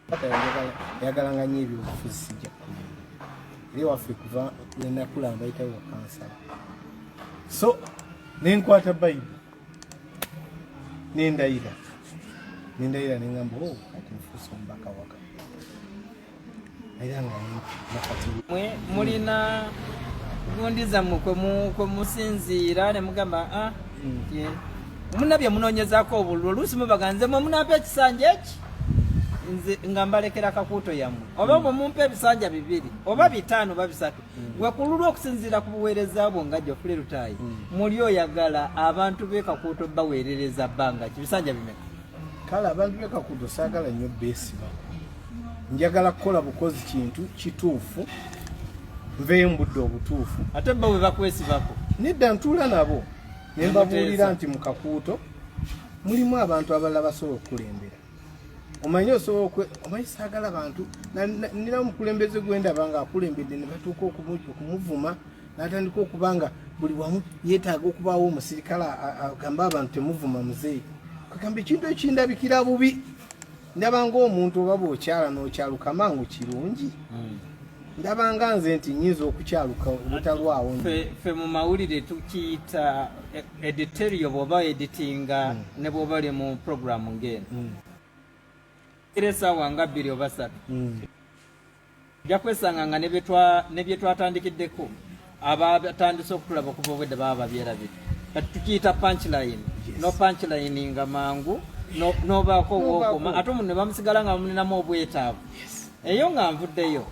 yagalanga nnyo ebyobufuzi sijja kulimba. Eri waffe kuva nenakula mbayitawo kansala. So nenkwata Bayibuli Ndayira neŋŋamba kati nfuuse omubaka waka. Era nga mwe mulina gundi zammwe kwe musinziira ne mugamba munabye munoonyezaako obululu oluusi mubaganze mwe munampa ekisanja eki nze nga mbalekera akakuuto yammwe oba bwe mumpa ebisanja 2 oba 5 oba 3 wekululwa okusinziira ku buweereza bwo nga Geofrey Lutaaya muli oyagala abantu b'ekakuuto baweerereza bbanga kibisanja bimeka? Kale abantu b'ekakuuto saagala nnyo beesiba. Njagala kukola bukozi kintu kituufu nveeyo mu budde obutuufu. Ate bwe bakwesibako nedda ntuula nabo ne mbabuulira nti mu kakuuto mulimu abantu abalala basobola okukulembera. Omanyi omanyi saagala bantu nina omukulembeze gwendaba nga akulembedde ne batuuka okumuvuma n'atandika okubanga buli wamu yeetaaga okubaawo omusirikale agamba abantu temuvuma muzeeyi. Kagamba ekintu ekindabikira bubi. Ndabanga omuntu oba bw'okyala n'okyaluka mangu kirungi. Ndabanga nze nti nnyinza okukyaluka obutalwawo. Ffe mu mawulire tukiyita editorial bw'oba editinga ne bw'oba oli mu programu ng'eno. Esaawa nga 2 oba 3. Ojja kwesanga nga ne bye twatandikiddeko abatandise okutulaba okuva obwedde baba babyerabira. Kati tukiyita punchline. No punchline nga mangu. Nobaako obwokoma ate omuntu ne bamusigala nga bamuninamu obwetaavu. Eyo nga nvuddeyo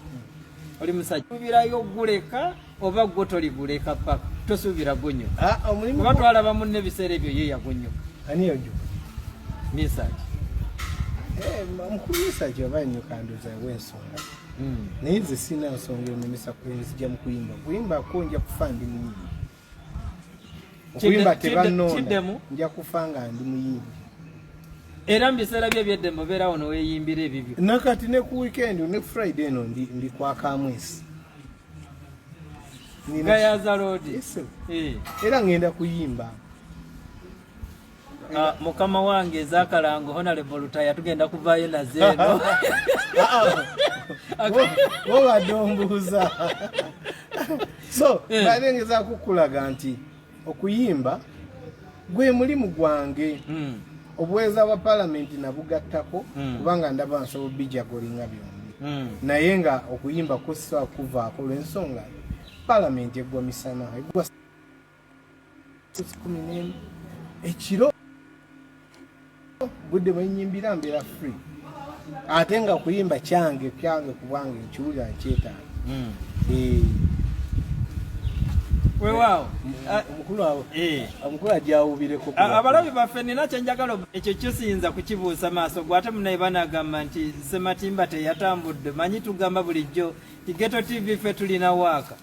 oli musajja suubirayo guleka oba gwe toliguleka paka tosuubira gunnyuka. Oba twalaba munne ebiseera ebyo ye yagunnyuka. Ani yojo? Misaaki. Mukulu Misaaki oba nnyuka ndoza w'ensonga. Naye nze sina nsonga enemesa nzija mu kuyimba. Kuyimba ko nja kufa ndi muyimbi. Okuyimba tebannonda nja kufa nga ndi muyimbi. Era mbiseera bye byeddembe obeerawo neweeyimbira ebibyo. Nakati ne ku weekend ne Friday eno ndi kwa Kamwesi. Gayaza Road. Era ngenda kuyimba. Mukama wange Zakalango Honorable Lutaaya tugenda kuvaayo na zeno. Oba dombuza. So, balengeza kukulaga nti okuyimba gwe mulimu gwange. Obuweza bwa parliament nabugattako kubanga ndaba nsobola bijagolinga byombi. Naye nga okuyimba kussa kuvaako olw'ensonga parliament eggwa misana eggwa 16 ekiro budde bwenyimbira mbeera free ate nga okuyimba kyange kubanga ekiwulira nkyetaaga. Weewaawo omukulu agyawubireko abalabi baffe nina kyenjagala ekyo kisinza kukibuusa maaso gwe ate munaye banagamba nti Sematimba teyatambudde manyi tugamba bulijjo ti Ghetto TV ffe tulina waaka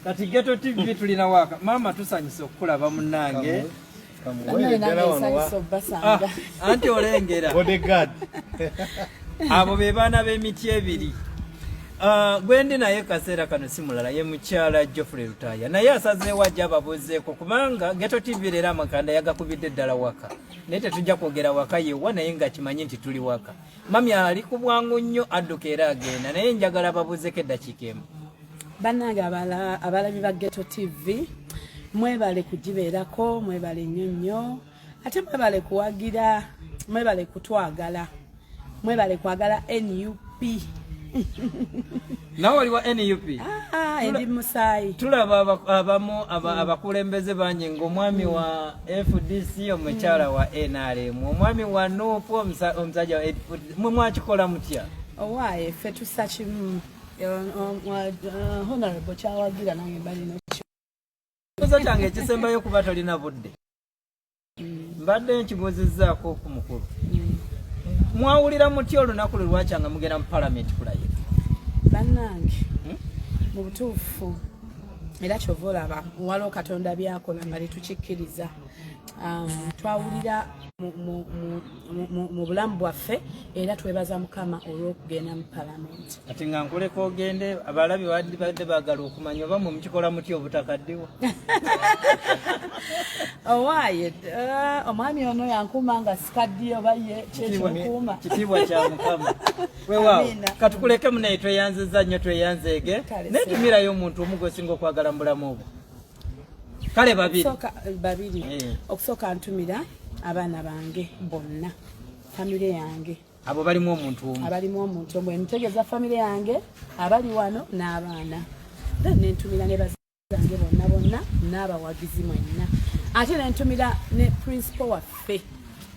kati Ghetto TV tulina waaka maama tusanyusa okukulaba munnange anti olengera abo be baana b'emiti ebiri. Gwendi naye kaseera kano si mulala ye mukyala Geofrey Lutaaya naye asazeewo ajja ababuuzeeko kubanga Ghetto TV leero amakanda yagakubidde ddala waka naye tetujja kwogera waka yewa naye nga kimanyi nti tuli waka. Mami ali ku bwangu nnyo adduka era agenda naye njagala ababuuzeeko eddakiika emu. Bannange abalabi ba Ghetto TV mwebale kugibeerako mwebale nnyo nnyo ate mwebale kuwagira mwebale kutwagala mwebale kwagala NUP. Nawe waliwo NUP? Endi musaayi. Tulaba abamu abakulembeze bangi ng'omwami wa FDC omukyala wa NRM omwami wa NUP omusajja mwe mwakikola mutya? Owaaye ffe tussa kimu Honorable kyawagira nange balina kibuuzo kyange ekisembayo kuba tolina budde mbadde nkibuuzizzaako ku mukulu. Mwawulira mutya olunaku lwe lwakyanga mugenda mu parliament kulayo? Bannange mu butuufu era kyova olaba waliwo Katonda byakola nga litukikkiriza. Twawulira mu bulamu bwaffe era twebaza Mukama olw'okugenda mu parliament. Kati nga nkuleka ogende abalabi badde baagala okumanya oba mukikola mutya obutakaddiwo. Owaaye omwami ono yankuuma nga sikaddi oba ye kyekimukuuma. Kitiibwa kya Mukama. Weewaawo katukuleke munaye tweyanziza nnyo tweyanzeege naye tumirayo omuntu omu gwesinga okwagala mu bulamu obwo. Kale babiri okusooka ntumira abaana bange bonna famire yange abo balimu omuntu omu abalimu omuntu omu ntegeeza famire yange abali wano n'abaana nentumira ne bazange bonna n'abawagizi mwenna ate nentumira ne principal waffe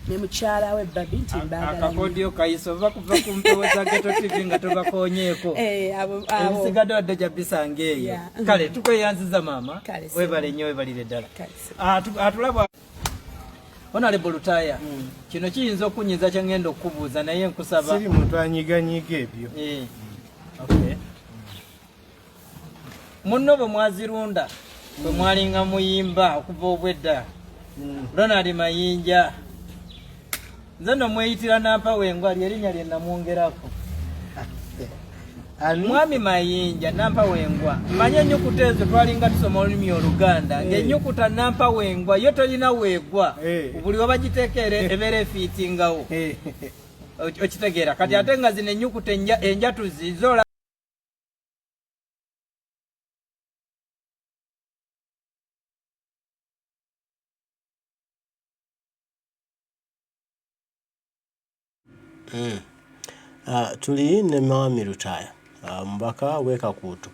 ne mukyala we Bobi nti mbagala akakodio kayiso bakuva ku mpewo za Ghetto TV nga tobakonyeeko ebisigadde wadde gya bisange eyo. Kale tukweyanziza maama webale nnyo webalire ddala atulaba Honorable Lutaaya. Kino kiyinza okunyiza kyengenda okubuuza naye nkusaba siri muntu anyiganyiga ebyo. Munno bwe mwazirunda bwe mwalinga muyimba okuva obwedda Ronald Mayinja nze no mweyitira nampa wengwa lyerinnya lye namwongerako Mwami Mayinja nampa wengwa manye ennyukuta ezo twalinga tusoma olulimi Oluganda ng'ennyukuta nampa wengwa yo tolina weegwa buli wabagiteekere ebeera efiitingawo okitegeera kati ate nga zino ennyukuta enjatuzi zola tuli ne Mwami Lutaaya mubaka w'Ekakuutu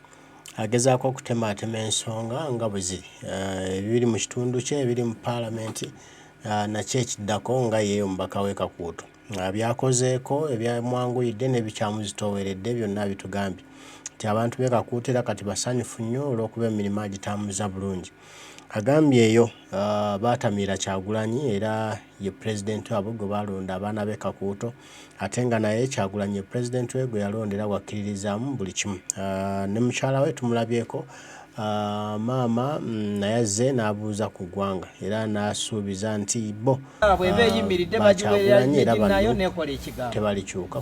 agezaako okutematema ensonga nga bwe ziri ebiri mu kitundu kye ebiri mu paalamenti nakyo ekiddako nga ye omubaka w'Ekakuutu byakozeeko ebyamwanguyidde n'ebikyamuzitooweredde byonna bitugambye nti abantu b'Ekakuutu era kati basanyufu nnyo olw'okuba emirimu agitambuza bulungi. Agambyeyo baatamira Kyagulanyi era ye pulezidenti wabwe gwe balonda abaana b'Ekakuutu ate nga naye Kyagulanyi ye pulezidenti we gwe yalondera wakkiririzaamu buli kimu. Ne mukyala we tumulabyeko maama nayaze n'abuuza ku ggwanga era n'asuubiza nti bo tebalikyuka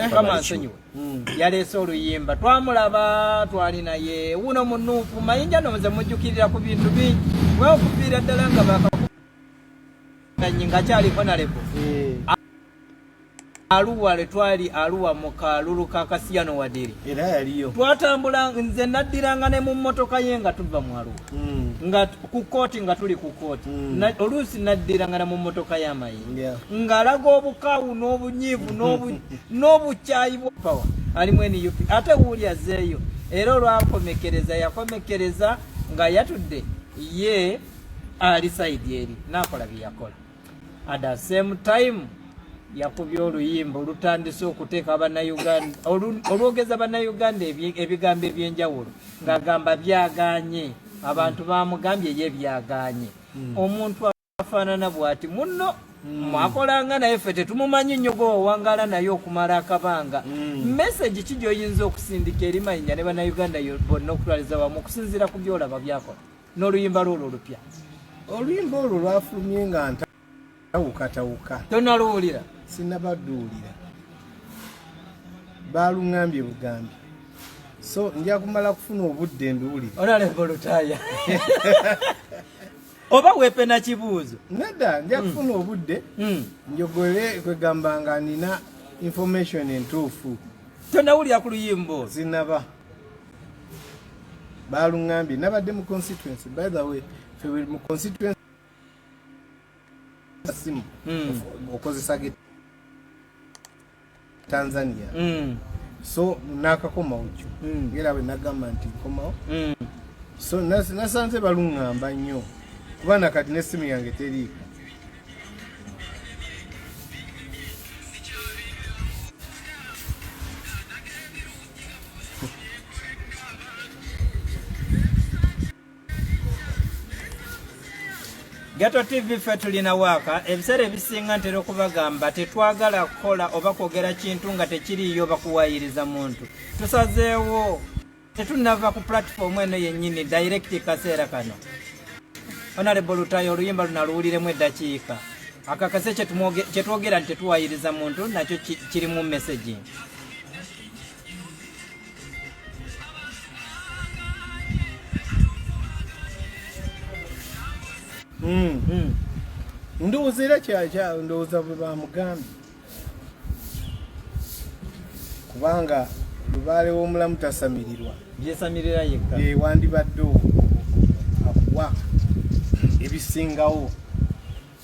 yaleese oluyimba twamulaba twali naye wuno munuufu mayinja nomuze mujjukirira ku bintu bingi weokuviira ddala nga nga kyaliko nalebo Aluwa letwali Aluwa mu kalulu ka Kasiyano Wadiri era yaliyo twatambula nze naddiranga ne mu mmotoka ye nga tuva mu Aluwa nga ku kooti nga tuli ku kooti oluusi naddiranga ne mu mmotoka y'amayinja ng'alaga obukaawu n'obunyiivu n'obukyayi bwapawa alimu NUP ate wuuli azeeyo era olwakomekereza yakomekereza nga yatudde ye ali sayidi eri n'akola bye yakola at the same time yakubye oluyimba olutandise okuteeka Abannayuganda olwogeza Bannayuganda ebigambo eby'enjawulo ng'agamba byaganye abantu bamugambye ye byaganye omuntu afaanana bw'ati munno mwakolanga naye ffe tetumumanyi nnyo gwewawangaala naye okumala akabanga message ki gy'oyinza okusindika eri Mayinja ne Bannayuganda bonna okutwaliza wamu okusinziira ku byolaba byakola n'oluyimba lwolwo olupya oluyimba olwo lwafulumye nga ntawukatawuka tonaluwulira sinabadduulira baaluŋŋambye bugambi so nja kumala kufuna obudde nduwulire Honorable Lutaaya oba weepena kibuuzo nedda nja kufuna obudde njogole kwegamba nga nina information entuufu tonawulira ku luyimbo zinaba baaluŋŋambye nabadde mu constituency by the way fewe mu constituency simu okozesa Tanzania so nakakomawo kyo era bwe nagamba nti nkomawo so nasanze baluŋŋamba nnyo kuba nakati n'essimu yange teriiko Gato TV ffe tulina waaka ebiseera ebisinga ntera okubagamba tetwagala kukola oba kwogera kintu nga tekiriyo bakuwaayiriza muntu tusazeewo tetunava ku platform eno yennyini direct kaseera kano Honorable Lutaaya oluyimba lunaluwuliremu eddakiika akakase kyetwogera nti tetuwaayiriza muntu nakyo kirimu messaging ndowooza era kyakya ndowooza bwe bamugambye kubanga lubaale w'omulamu tasamirirwa byesamirira yekka wandibadde akuwa ebisingawo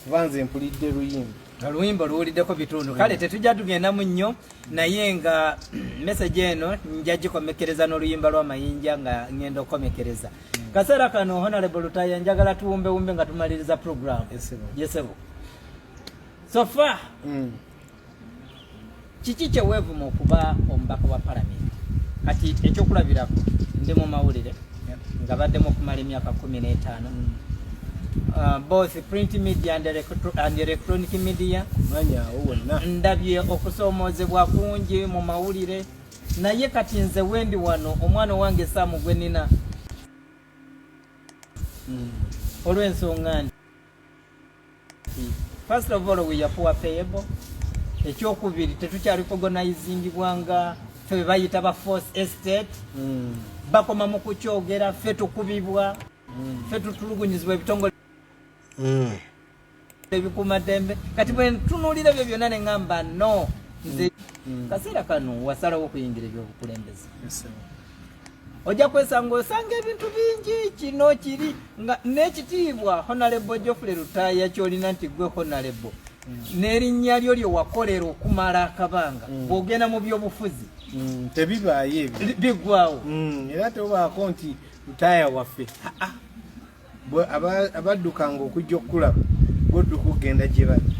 kuba nze mpulidde luyimba oluyimba luwuliddeko bitundu kale tetujja tugendamu nnyo naye nga message eno nja gikomekereza n'oluyimba lw'amayinja nga ngenda okukomekereza kaseera kano Honorable Lutaaya njagala tuwumbewumbe nga tumaliriza program yesebo sofa kiki kyeweevuma okuba omubaka wa palamenti kati ekyokulabirako ndi mu mawulire nga baddemu okumala emyaka 15 both print media and electronic media ndabye okusoomoozebwa kungi mu mawulire naye kati nze wendi wano omwana wange Saamu gwe nina olw'ensonga nti first of all we are poor payable ekyokubiri tetukyali recognizingibwanga ffe bayita ba force estate bakoma mu kukyogera ffe tukubibwa ffe tutulugunyizibwa ebitongole ebikuumaddembe kati bwe ntunuulira ebyo byonna ne ŋŋamba no nze kaseera kano wasalawo okuyingira ebyobukulembeze ojja kwesanga osanga ebintu bingi kino kiri nga n'ekitiibwa Honorable Geofrey Lutaaya kyolina nti gwe Honorable n'erinnya lyo lye wakolera okumala akabanga bw'ogenda mu byobufuzi tebibaayo ebyo biggwawo era tobaako nti Lutaaya waffe abaddukanga okujja okukulaba bodduka okugenda gye bali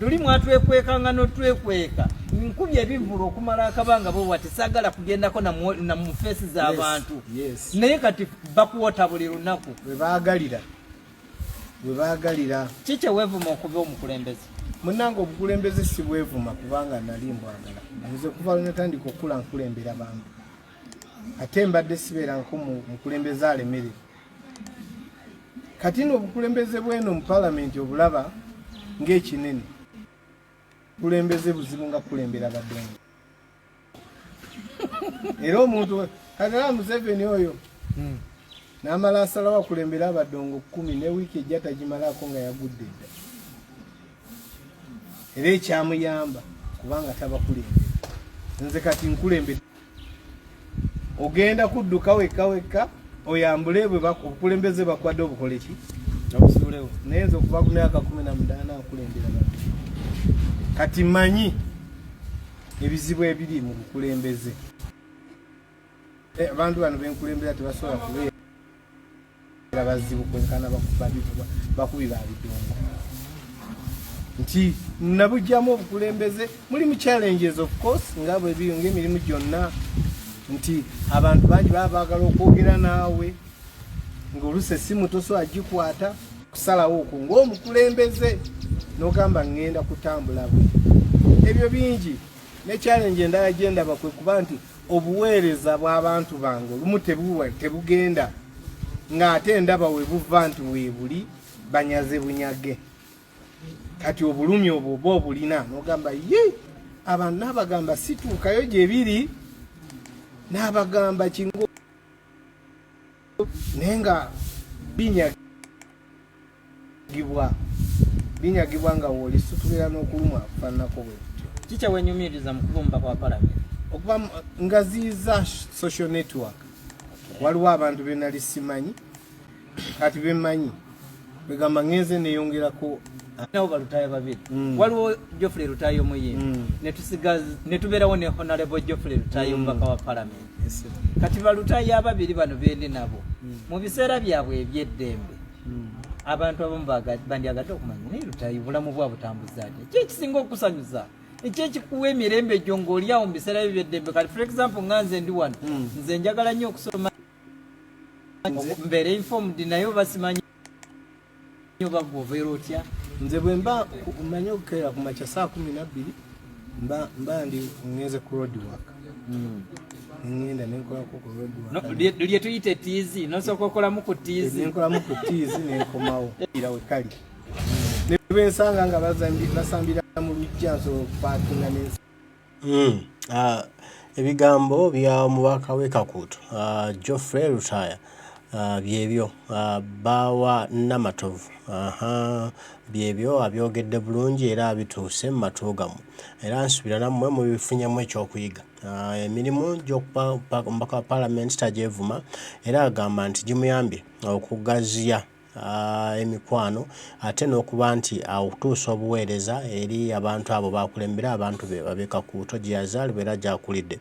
luli mwatwekwekanga n'otwekweka nkubye ebivulu okumala akabanga bo wati saagala kugendako na mu feesi z'abantu naye kati bakuwota buli lunaku bwe baagalira kiki weevuma okuba omukulembeze munnange obukulembeze si bwevuma kubanga nali mbwagala nze kuva lwenatandika okula nkulembera bantu ate mbadde sibeera nko mukulembeze alemerera kati n'obukulembeze bweno mu parliament obulaba ng'ekinene kulembeze buzibu nga kulembera badongo era omuntu katala Museveni oyo n'amala asalawo kulembera abadongo 10 ne wiiki ejja tagimalako nga yagudde dda era ekyamuyamba kubanga tabakulembera nze kati nkulembera ogenda kudduka wekka oyambule bwe bakulembeze bakwadde obukole ki obusulewo naye nze okuva ku myaka 18 nkulembera kati manyi ebizibu ebiri mu bukulembeze abantu bano benkulembera tebasobola kubeera bazibu kwenkana bakubi ba bidongo nti nabujjamu obukulembeze mulimu challenges of course nga bwe biri ng'emirimu gyonna nti abantu bangi baba baagala okwogera naawe ng'oluse essimu tosobola gikwata kusalawo okwo ng'omukulembeze n'ogamba ngenda kutambula bwe ebyo bingi ne challenge endala gye ndaba kwe kuba nti obuweereza bw'abantu bange olumu tebugenda ng'ate ndaba we buva nti weebuli banyaze bunyage kati obulumi obwo oba obulina n'ogamba ye abantu n'abagamba situukayo gye biri n'abagamba kingo naye nga binyagibwa nga wolisutulira n'okulumwa kufaananako bwe butyo kikyawenyumiriza mu kubumba kwa palamenti okuba ngaziiza social network waliwo abantu benali simanyi kati bemanyi begamba ngenze neyongerako nabo balutaaya babiri waliwo Geofrey Lutaaya omuyimbi netubeerawo ne Honorable Geofrey Lutaaya omubaka wa palamenti kati balutaaya ababiri bano bendi nabo mu biseera byabwe eby'eddembe abantu abamu bandyagadde okumanya naye Lutaaya obulamu bwa butambuza ate kyekisinga okusanyusa ekyekikuwa emirembe gyo ng'oli awo mu biseera byo by'eddembe kati for example nga nze ndi wano nze njagala nnyo okusoma mbeere informed naye oba simanyi oba gwobeera otya nze bwe mba mmanyi okukeera ku makya saa 12 mba ndi ngeze ku road work ngenda nenkolako ku road work lye tuyite tiizi nosooka okolamu ku tiizi nenkolamu ku tiizi nenkomawo era wekali ne bensanga nga basambira mu lujja nsobola okupaakinga ebigambo bya mubaka w'Ekakuuto Geofrey Lutaaya byebyo bawa namatovu byebyo abyogedde bulungi era abituuse mu matu gamu era nsubira nammwe mubifunyemu ekyokuyiga emirimu gy'omubaka wa palamenti tagyevuma era agamba nti gimuyambye okugaziya emikwano ate n'okuba nti akutuusa obuweereza eri abantu abo bakulembera abantu be ab'Ekakuuto gye yazaalibwa era gy'akulidde.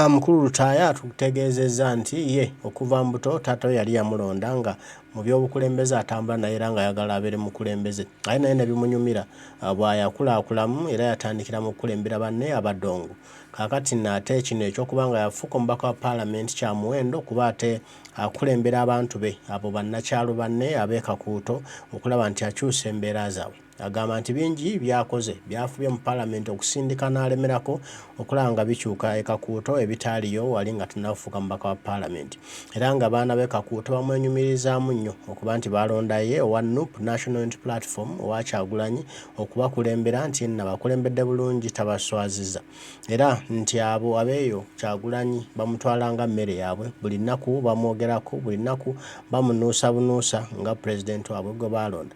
Mukulu Lutaaya atutegeezezza nti ye okuva mbuto taata we yali yamulonda nga mu by'obukulembeze atambula naye era nga ayagala abeere mukulembeze aye naye ne bimunyumira bw'ayakulaakulaamu era yatandikira mu kukulembera banne abadongo kaakati n'ate kino ekyokuba nga yafuuka omubaka wa palamenti kya muwendo kuba ate akulembera abantu be abo bannakyalo banne ab'Ekakuuto okulaba nti akyusa embeera zaabwe. Agamba nti bingi byakoze byafubye mu palamenti okusindika n'alemerako okulaba nga bikyuka Ekakuuto ebitaaliyo wali nga tunafuuka mubaka wa palamenti era nga abaana b'Ekakuuto bamwenyumirizaamu nnyo okuba nti balondaye owa NUP National Unity Platform owa Kyagulanyi okubakulembera nti nabakulembedde bulungi tabaswazizza era nti abo abeeyo Kyagulanyi bamutwalanga mmere yaabwe buli nnaku bamwogerako buli nnaku bamunuusa bunuusa nga pulezidenti waabwe gwe balonda.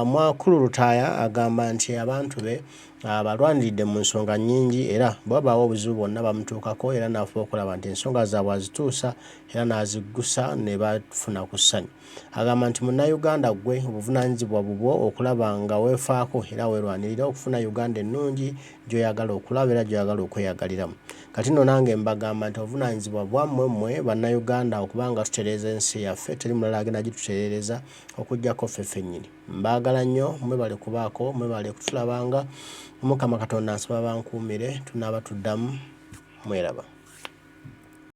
Mukulu Lutaaya agamba nti abantu be balwaniridde mu nsonga nnyingi era bwabaawo obuzibu bwonna bamutuukako era n'afuba okulaba nti ensonga zaabwe azituusa era n'aziggusa ne bafuna ku ssanyu. Agamba nti munnayuganda gwe obuvunaanyizibwa bubwo okulaba nga weefaako era weerwanirira okufuna Uganda ennungi gy'oyagala okulaba era gy'oyagala okweyagaliramu. Kati nno nange mbagamba nti obuvunaanyizibwa bwammwe mmwe bannayuganda okubanga tutereeza ensi yaffe teri mulala agenda gitutereereza okuggyako ffe ffennyini. Mbaagala nnyo mwebale kubaako mwebale kutulabanga Mukama Katonda nsaba bankuumire tunaaba tuddamu mweraba.